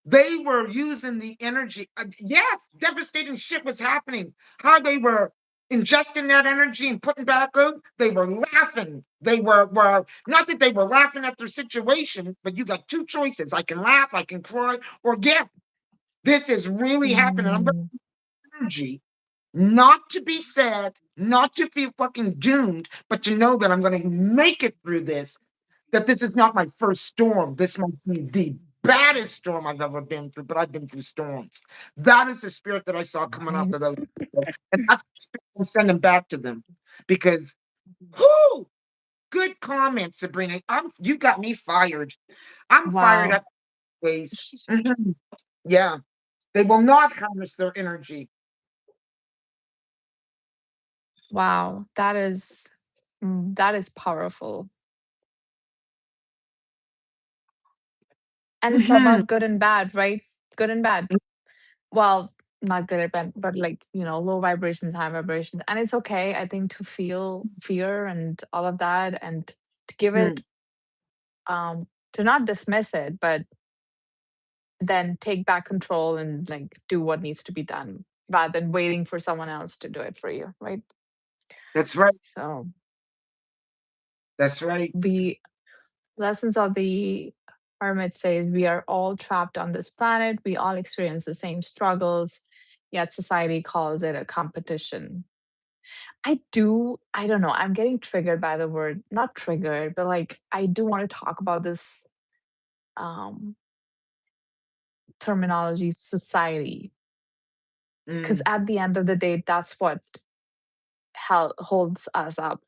they were using the energy. Yes, devastating shit was happening. How they were ingesting that energy and putting back out, they were laughing. They were not that they were laughing at their situation, but you got two choices. I can laugh, I can cry, or yeah, this is really happening. I'm going Mm, to energy, not to be sad, not to feel fucking doomed, but to know that I'm going to make it through this, that this is not my first storm. This might be the baddest storm I've ever been through, but I've been through storms. That is the spirit that I saw coming off right. of those people. And that's the spirit I'm sending back to them. Because, whoo, good comment, Sabrina. You got me fired. I'm fired Wow. up ways. Mhm. Yeah. They will not harness their energy. Wow. That is powerful. And it's Mhm. about good and bad, right? Good and bad. Well, not good and bad, but like, low vibrations, high vibrations. And it's okay, I think, to feel fear and all of that and to give Mhm. it to not dismiss it, but then take back control and like do what needs to be done rather than waiting for someone else to do it for you, right? That's right. So That's right. we lessons of the hermit says we are all trapped on this planet. We all experience the same struggles, yet society calls it a competition. I don't know. I'm getting triggered by the word, not triggered, but like I do want to talk about this um terminology society. Because Mm. at the end of the day, that's what holds us up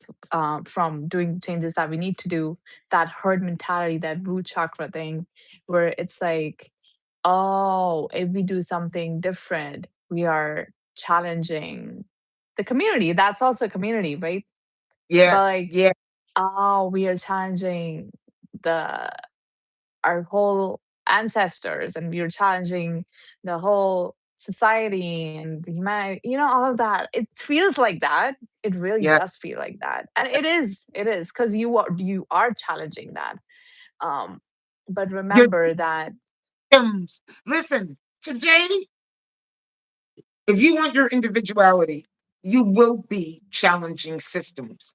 from doing the changes that we need to do. That herd mentality, that root chakra thing, where it's like, oh, if we do something different, we are challenging the community. That's also a community, right? But Yes. like, Yeah. oh, we are challenging the our whole ancestors, and we are challenging the whole society and the humanity, all of that. It feels like that. It really Yeah. does feel like that. And it is because you are challenging that. Um, but Your remember that. victims. Listen, today, if you want your individuality, you will be challenging systems.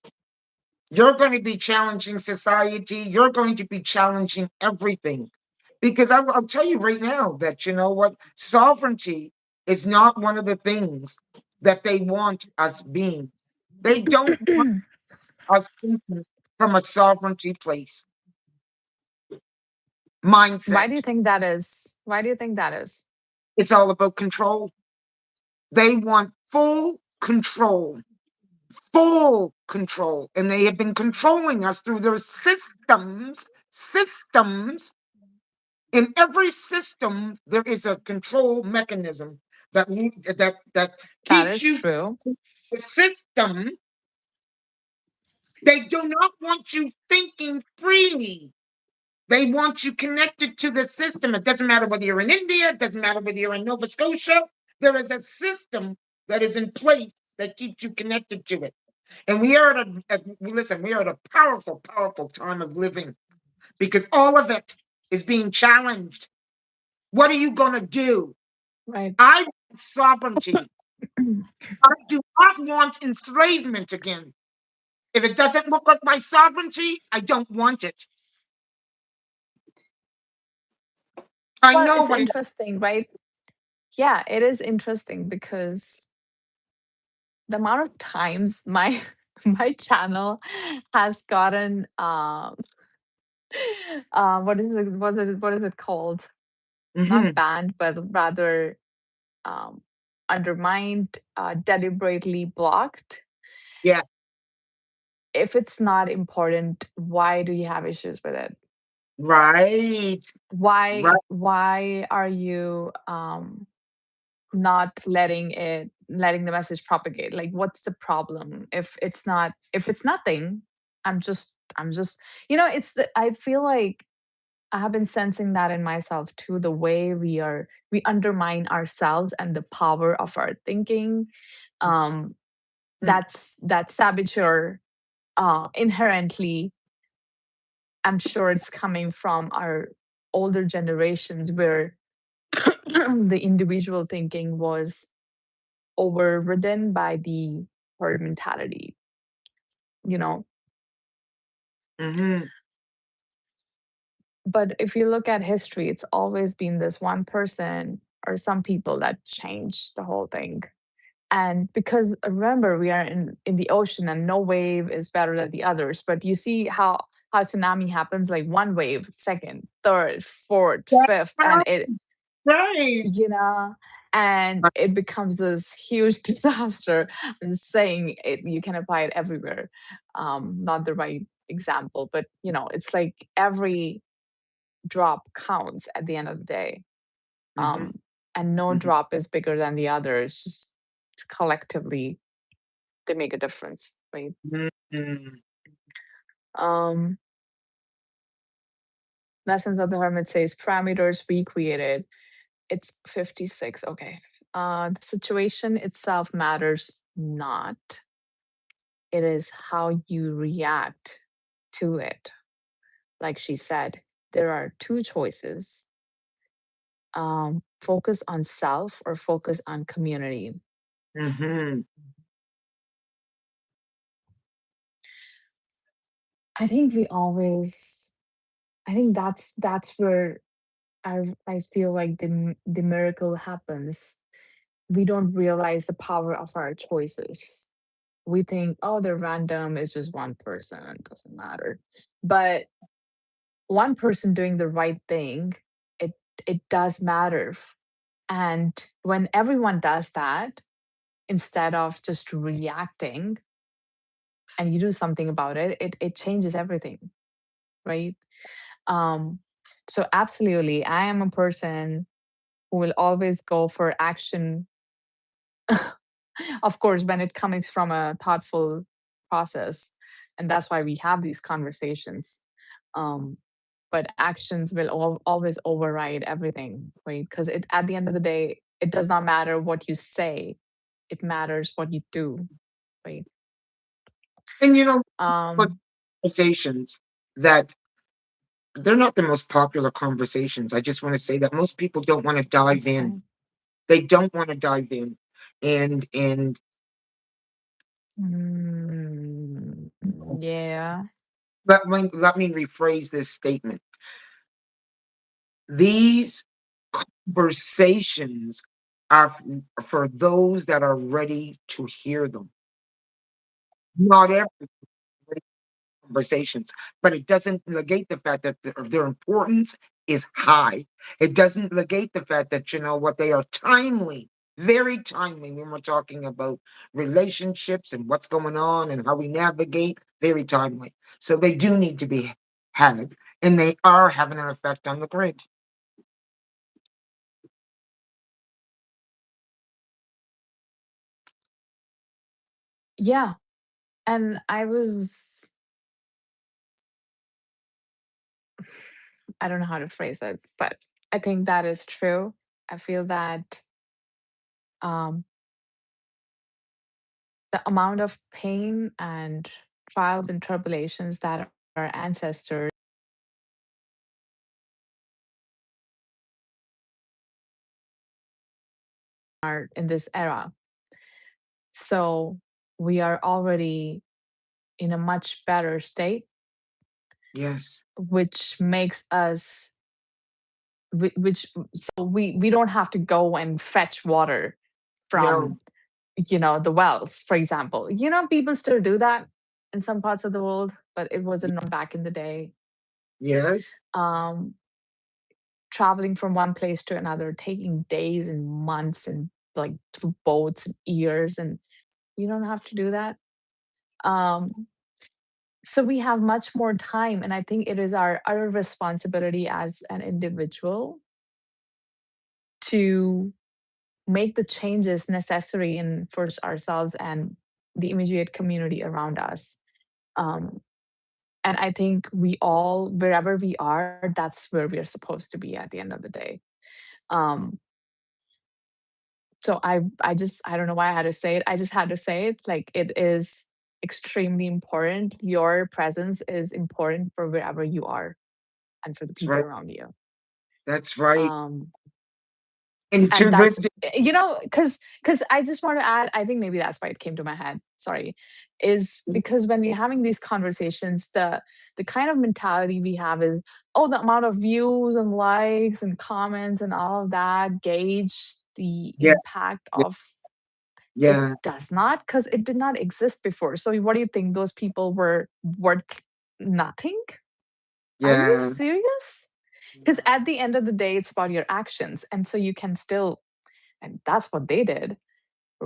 You're going to be challenging society. You're going to be challenging everything. Because I'll tell you right now that, you know what? Sovereignty is not one of the things that they want us being. They don't want us thinking from a sovereignty place, Why mindset. do you think that is? Why do you think that is? It's all about control. They want full control. And they have been controlling us through their systems. In every system, there is a control mechanism that That keeps is you true. the system. They do not want you thinking freely. They want you connected to the system. It doesn't matter whether you're in India, it doesn't matter whether you're in Nova Scotia. There is a system that is in place that keeps you connected to it. And we are listen, we are at a powerful, powerful time of living because all of it is being challenged. What are you going to do? Right. I want sovereignty. I do not want enslavement again. If it doesn't look like my sovereignty, I don't want it. I Well, know it's when. interesting, right? Yeah, it is interesting because the amount of times my my channel has gotten what is it called, not Mhm. banned but rather um undermined, deliberately blocked. Yeah, If it's not important, why do you have issues with it? right, why right. why are you not letting the message propagate? Like, what's the problem? If it's nothing, I'm just I feel like I have been sensing that in myself too, the way we undermine ourselves and the power of our thinking. um Mhm. that saboteur inherently. I'm sure it's coming from our older generations where the individual thinking was overridden by the herd mentality, you know. Mhm. But if you look at history, it's always been this one person or some people that changed the whole thing. And because remember, we are in the ocean and no wave is better than the others. But you see how tsunami happens, like one wave, second, third, fourth, That's fifth, and right. Right. you know, and it becomes this huge disaster. I'm just saying it, you can apply it everywhere. Not the right example, but it's like every drop counts at the end of the day. Mhm, And no mhm, drop is bigger than the other. It's just collectively they make a difference, right? mhm, Um, Lessons of the Hermit says parameters recreated. It's 56. Okay. The situation itself matters not. It is how you react to it. Like she said, there are two choices: focus on self or focus on community. mhm. I think we always, I think that's where I feel like the miracle happens. We don't realize the power of our choices. We think, oh, they're random, it's just one person, it doesn't matter. But one person doing the right thing, it it does matter. And when everyone does that, instead of just reacting and you do something about it, it changes everything, right? Um, so absolutely, I am a person who will always go for action. Of course, when it comes from a thoughtful process, and that's why we have these conversations. Um, but actions will always override everything, right? Because at the end of the day, it does not matter what you say; it matters what you do, right? And, but Um, conversations that they're not the most popular conversations. I just wanna say that most people don't wanna dive that's in. fine. They don't wanna dive in. And Mm, yeah, let me rephrase this statement. These conversations are for those that are ready to hear them. Not everybody conversations, but it doesn't negate the fact that their importance is high. It doesn't negate the fact that, what, they are timely, very timely when we're talking about relationships and what's going on and how we navigate, very timely. So they do need to be had, and they are having an effect on the grid. yeah. And I don't know how to phrase it, but I think that is true. I feel that um, the amount of pain and trials and tribulations that our ancestors are in this era. So we are already in a much better state, Yes. which makes us, which, so we don't have to go and fetch water No. from, the wells, for example. People still do that in some parts of the world, but it wasn't known back in the day. Yes. Um, Traveling from one place to another, taking days and months and like through boats and years, and you don't have to do that. Um, so we have much more time, and I think it is our responsibility as an individual to make the changes necessary in first ourselves and the immediate community around us. Um, and I think we all, wherever we are, that's where we're supposed to be at the end of the day. Um, so I don't know why I had to say it. I just had to say it. Like it is. extremely important. Your presence is important for wherever you are and for the That's people right. around you. That's right. Um, And to and that's live, because I just want to add, I think maybe that's why it came to my head, sorry, is because when we're having these conversations, the kind of mentality we have is, oh, the amount of views and likes and comments and all of that gauge the yeah, impact yeah, of it. yeah, Does not, because it did not exist before. So what do you think, those people were worth nothing? Are you yeah, serious? Because at the end of the day, it's about your actions, and so you can still, and that's what they did.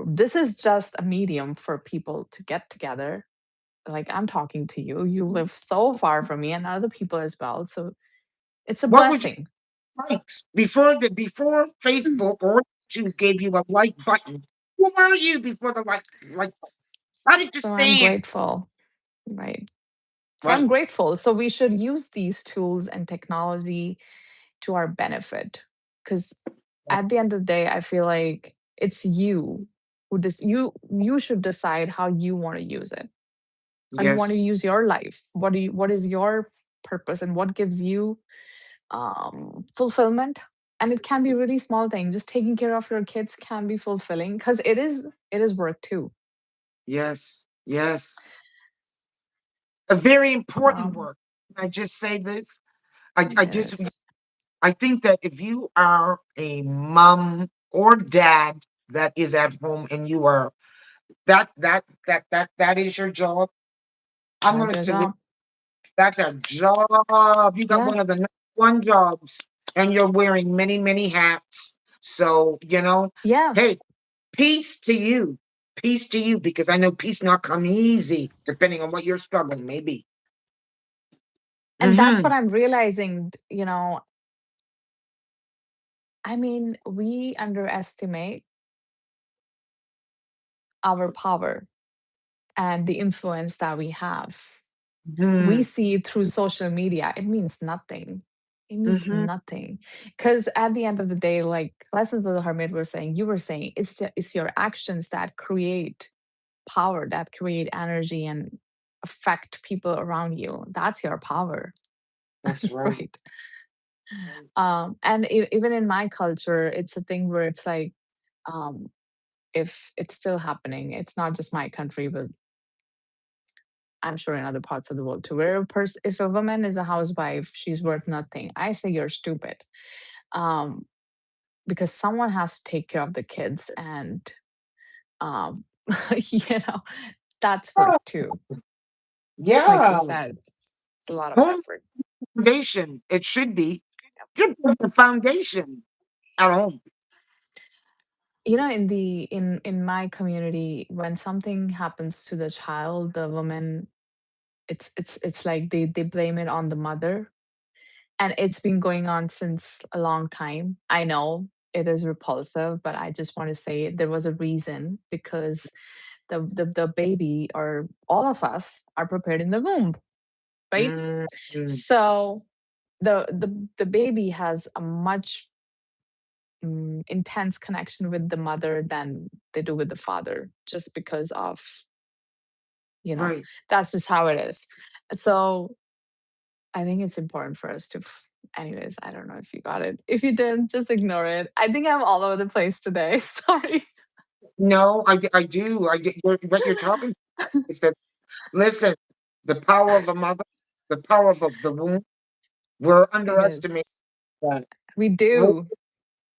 This is just a medium for people to get together. Like, I'm talking to you. You live so far from me and other people as well. So it's a what would you blessing. like before Facebook or YouTube gave you a like button? Who were you before the like button? How did you So I'm stand? grateful. Right. So I'm Right. grateful. So we should use these tools and technology to our benefit. Because at the end of the day, I feel like it's you who you should decide how you want to use it. How you want to Yes. use your life. What is your purpose and what gives you fulfillment? And it can be really small thing. Just taking care of your kids can be fulfilling because it is work too. Yes. Yes. A very important Um, work. Can I just say this? I just yes, I think that if you are a mom or dad that is at home and you are that is your job, I'm that's gonna your salute. job. That's a job. You got Yeah. one of the number one jobs, and you're wearing many, many hats. So, Yeah. hey, peace to you. Peace to you, because I know peace not come easy, depending on what your struggle may be. And that's Mm-hmm. what I'm realizing, I mean, we underestimate our power and the influence that we have. We Mm-hmm. see it through social media. It means nothing. It means Mm-hmm. nothing. Because at the end of the day, like Lessons of the Hermit were saying, you were saying, it's your actions that create power, that create energy and affect people around you. That's your power. That's right. Right. And even in my culture, it's a thing where it's like, um, if it's still happening, it's not just my country, but I'm sure in other parts of the world too, where if a woman is a housewife, she's worth nothing. I say you're stupid, um, because someone has to take care of the kids, and um, you know that's work Oh, too. Like you yeah. said, it's a lot of Home effort. foundation. It should be. You put the foundation at home. In my community, when something happens to the child, the woman, it's like they blame it on the mother. And it's been going on since a long time. I know it is repulsive, but I just want to say there was a reason, because the baby, or all of us, are prepared in the womb, right? Mm, So the baby has a much intense connection with the mother than they do with the father, just because of, you know, right. that's just how it is. So I think it's important for us to. Anyways, I don't know if you got it. If you didn't, just ignore it. I think I'm all over the place today. Sorry. No, I do. I get what you're talking about is that, listen, the power of a mother, the power of the womb, we're It underestimating is. that. We We're- do.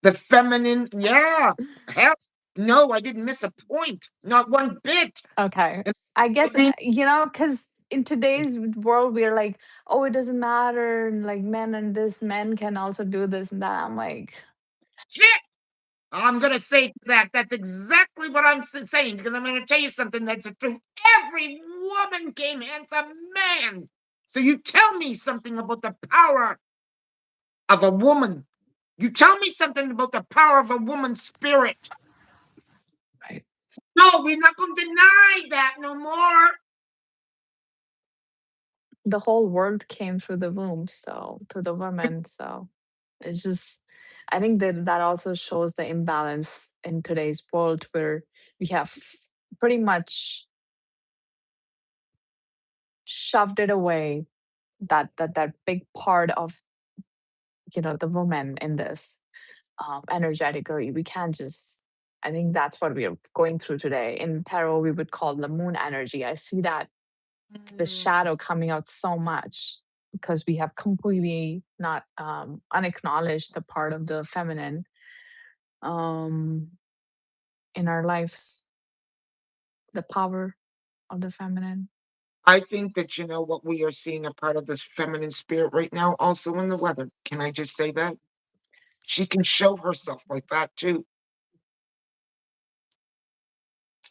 The feminine, yeah. Hell, no, I didn't miss a point. Not one bit. Okay. And I I guess, mean, because in today's world, we're like, oh, it doesn't matter. Like, men can also do this and that. I'm like, shit. I'm gonna say that. That's exactly what I'm saying, because I'm gonna tell you something that's the truth. Every woman came as a man. So you tell me something about the power of a woman. You tell me something about the power of a woman's spirit. right. No, we're not going to deny that no more. The whole world came through the womb, so to the woman. So it's just, I think that also shows the imbalance in today's world, where we have pretty much shoved it away, that big part of, the woman in this, energetically. We can't just, I think that's what we are going through today. In tarot, we would call the moon energy. I see that the Mm, shadow coming out so much because we have completely not unacknowledged the part of the feminine um, in our lives, the power of the feminine. I think that, what we are seeing a part of this feminine spirit right now, also in the weather. Can I just say that? She can show herself like that too.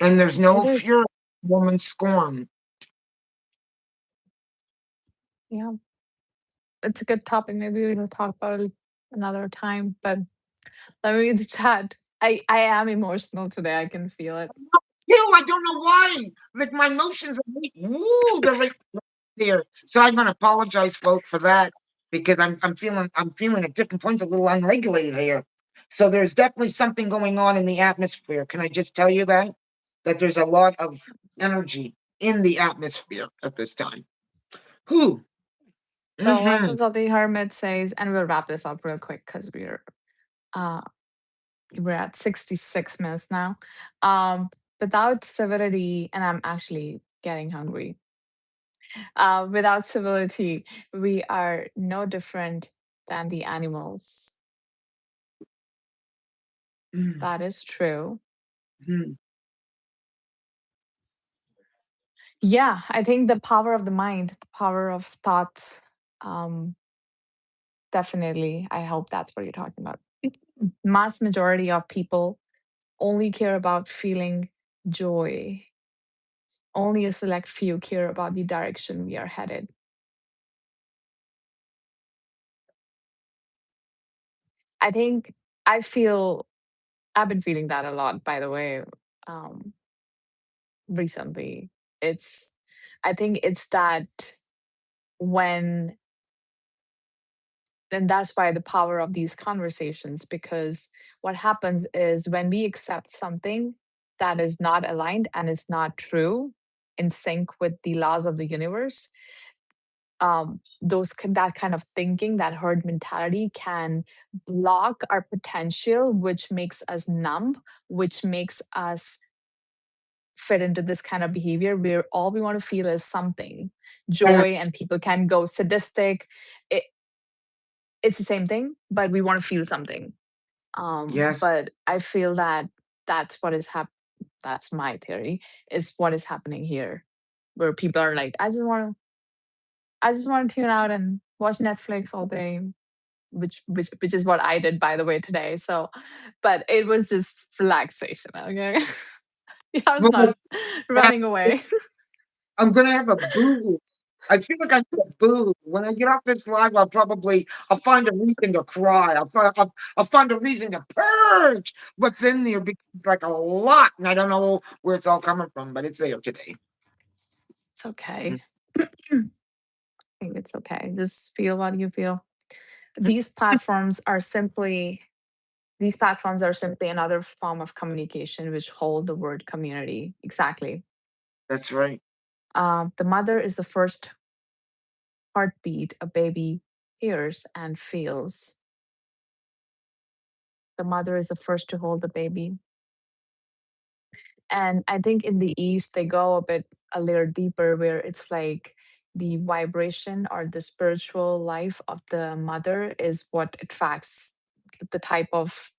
And there's It no fear is, of woman scorn. yeah, it's a good topic. Maybe we'll talk about it another time. But let me read the chat. I am emotional today. I can feel it. I don't know why. Like my emotions are right, woo, they're right there. So I'm gonna apologize, folks, for that because I'm feeling at different points a little unregulated here. So there's definitely something going on in the atmosphere. Can I just tell you that? That there's a lot of energy in the atmosphere at this time. Who? So Mm-hmm. Lessons of the Hermit says, and we'll wrap this up real quick because uh we're at 66 minutes now. Um, without civility, and I'm actually getting hungry. Without civility, we are no different than the animals. That is true. Mm-hmm. Yeah, I think the power of the mind, the power of thoughts, um, definitely. I hope that's what you're talking about. Mass majority of people only care about feeling joy. Only a select few care about the direction we are headed. I think I feel I've been feeling that a lot, by the way, um, recently. It's I think it's that when and that's why the power of these conversations, because what happens is when we accept something that is not aligned and is not true in sync with the laws of the universe, that kind of thinking, that herd mentality can block our potential, which makes us numb, which makes us fit into this kind of behavior where all we want to feel is something joy, and people can go sadistic. it, it's the same thing, but we want to feel something. Yes. But I feel that that's what is that's my theory, is what is happening here, where people are like, I just want to tune out and watch Netflix all day, which is what I did, by the way, today. So, but it was just relaxation. Okay, yeah, I was Well, not running away. I'm gonna have a boo. I feel like I need a boo. When I get off this live, I'll find a reason to cry. I'll find a reason to purge what's in there because it's like a lot, and I don't know where it's all coming from, but it's there today. It's Mhm. okay. I think it's okay. Just feel what you feel. These platforms are simply these platforms are simply another form of communication which hold the word community. Exactly. That's right. The mother is the first heartbeat a baby hears and feels. The mother is the first to hold the baby. And I think in the East, they go a layer deeper, where it's like the vibration or the spiritual life of the mother is what attracts the type of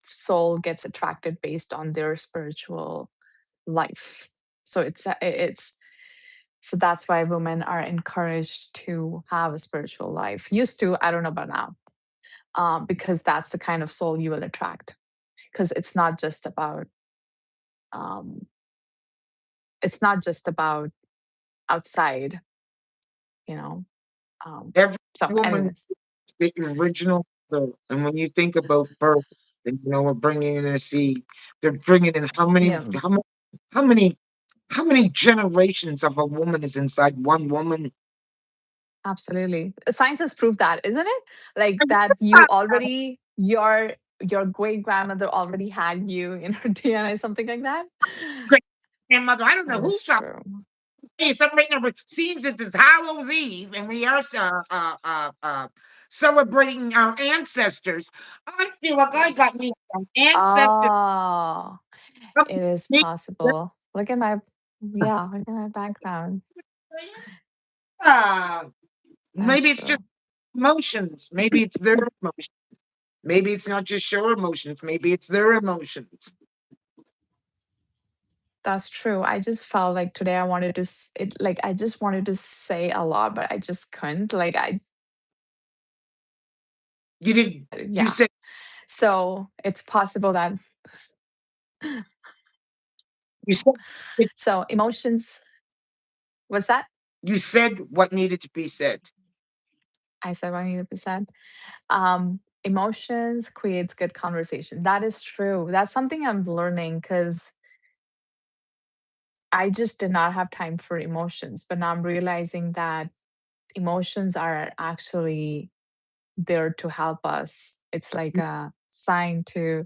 soul gets attracted based on their spiritual life. So so that's why women are encouraged to have a spiritual life. Used to, I don't know about now, because that's the kind of soul you will attract. Because um, it's not just about outside, you know. Um, Every so, woman anyways, is the original mother, and when you think about birth, and we're bringing in a seed, they're bringing in yeah, how many, how many generations of a woman is inside one woman? absolutely. Science has proved that, isn't it? Like that you already your great grandmother already had you in her DNA, something like that. Great grandmother. I don't know That who is saw true. you something right now. Seems it is Hallows Eve, and we are celebrating our ancestors. I feel like I got Yes. me some ancestors. Oh, it is possible. Look at my yeah, look at my background. Yeah. That's Maybe it's just true. emotions. Maybe it's their emotions. Maybe it's not just your emotions. Maybe it's their emotions. That's true. I just felt like today I wanted to it like I just wanted to say a lot, but I just couldn't. Like I You didn't. You yeah. said. So it's possible that You said. so emotions was that? You said what needed to be said. I said what needed to be said. Emotions creates good conversation. That is true. That's something I'm learning because I just did not have time for emotions. But now I'm realizing that emotions are actually there to help us. It's like a sign to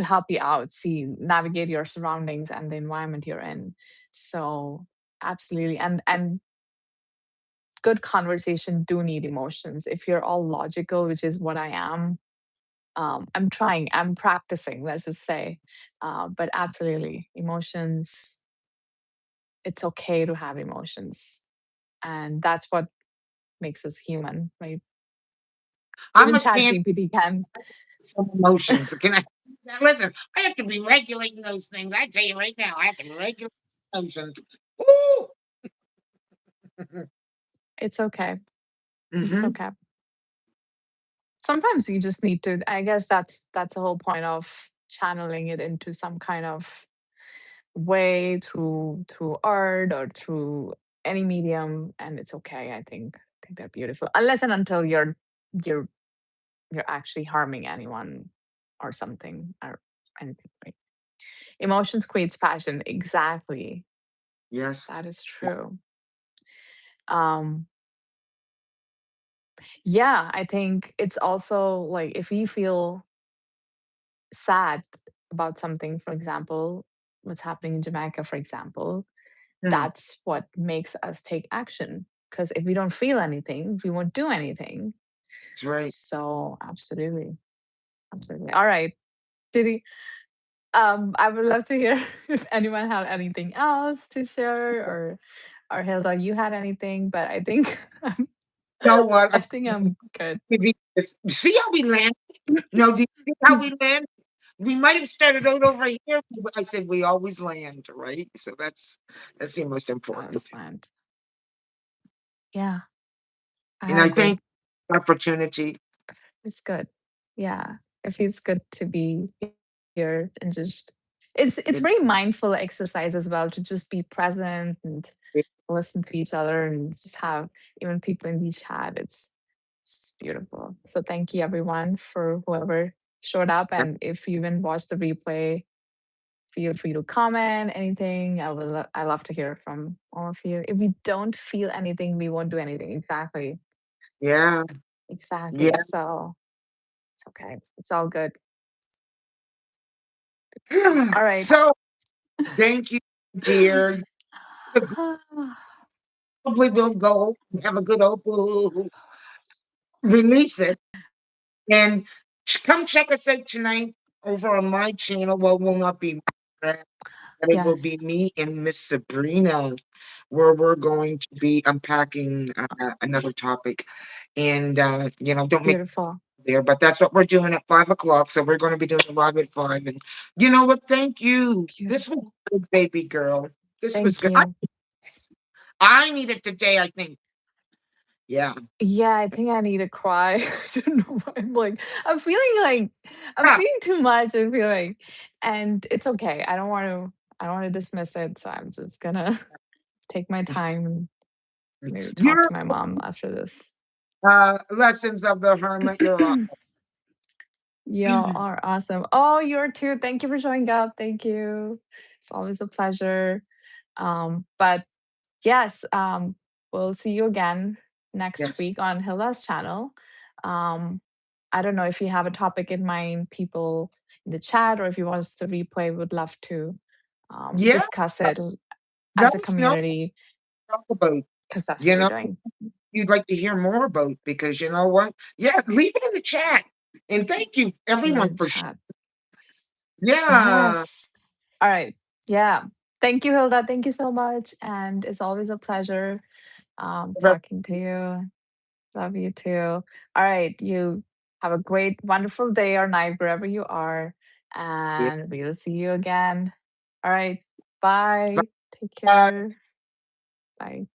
help you out, see, navigate your surroundings and the environment you're in. So absolutely. And good conversation do need emotions. If you're all logical, which is what I am, I'm trying, I'm practicing, let's just say. But absolutely, emotions, it's okay to have emotions. And that's what makes us human, right? I'm Even a Chat can GPT can. some emotions. Can I? Now, listen, I have to be regulating those things. I tell you right now, I have to regulate emotions. Ooh. It's okay. It's Hmm. okay. Sometimes you just need to, I guess that's the whole point of channeling it into some kind of way through art or through any medium, and it's okay. I think they're beautiful. Unless and until you're you're actually harming anyone or something or anything, right? Emotions creates passion. Exactly. Yes. That is true. Um yeah, I think it's also like if we feel sad about something, for example, what's happening in Jamaica, for example, Hmm. that's what makes us take action. Because if we don't feel anything, we won't do anything. That's right. So absolutely. Absolutely. All right. Didi, I would love to hear if anyone had anything else to share or Hilda, you had anything, but I think You know what? I think I'm good. See how we land? No, do you see how we land? We might have started out over here, but I said we always land, right? So that's the most important. Excellent. Yeah, And I I agree. think opportunity. It's good. Yeah. It feels good to be here and just it's It, very mindful exercise as well to just be present and it, listen to each other and just have even people in the chat. It's just beautiful. So thank you everyone for whoever showed up. And if you even watched the replay, feel free to comment anything. I love to hear from all of you. If we don't feel anything, we won't do anything. Exactly. yeah, Exactly. yeah. So it's okay. It's all good. All right. So thank you, dear. Probably will go and have a good old release it. And come check us out tonight over on my channel. Well, will not be Brad, but it will Yes. be me and Miss Sabrina, where we're going to be unpacking another topic. And don't make Beautiful. there, but that's what we're doing at 5 o'clock. So we're going to be doing a live at 5. And you know what? Thank you. This was Beautiful. good, baby girl. This was Thank good. you. I need it today, I think. Yeah. Yeah, I think I need to cry. I don't know why. I'm Ah, feeling too much. I feel like, and it's okay. I don't want to dismiss it. So I'm just gonna take my time and maybe talk your to my mom after this. lessons of the hermit. You're on. Y'all are awesome. Oh, you're too. Thank you for showing up. Thank you. It's always a pleasure. But yes, we'll see you again next Yes. week on Hilda's channel. Um, I don't know if you have a topic in mind, people in the chat, or if you want us to replay, would love to Yeah. discuss it. as let a us know what community to talk about, because that's what you we're know, doing. you'd like to hear more about because you know what? Yeah, leave it in the chat. And thank you Leave it everyone in for chat. yeah. Yes. All right. Yeah. Thank you, Hilda. Thank you so much. And it's always a pleasure talking to you. Love you too. All right. You have a great, wonderful day or night wherever you are. And we will see you again. All right. Bye. Take Bye. care. Bye.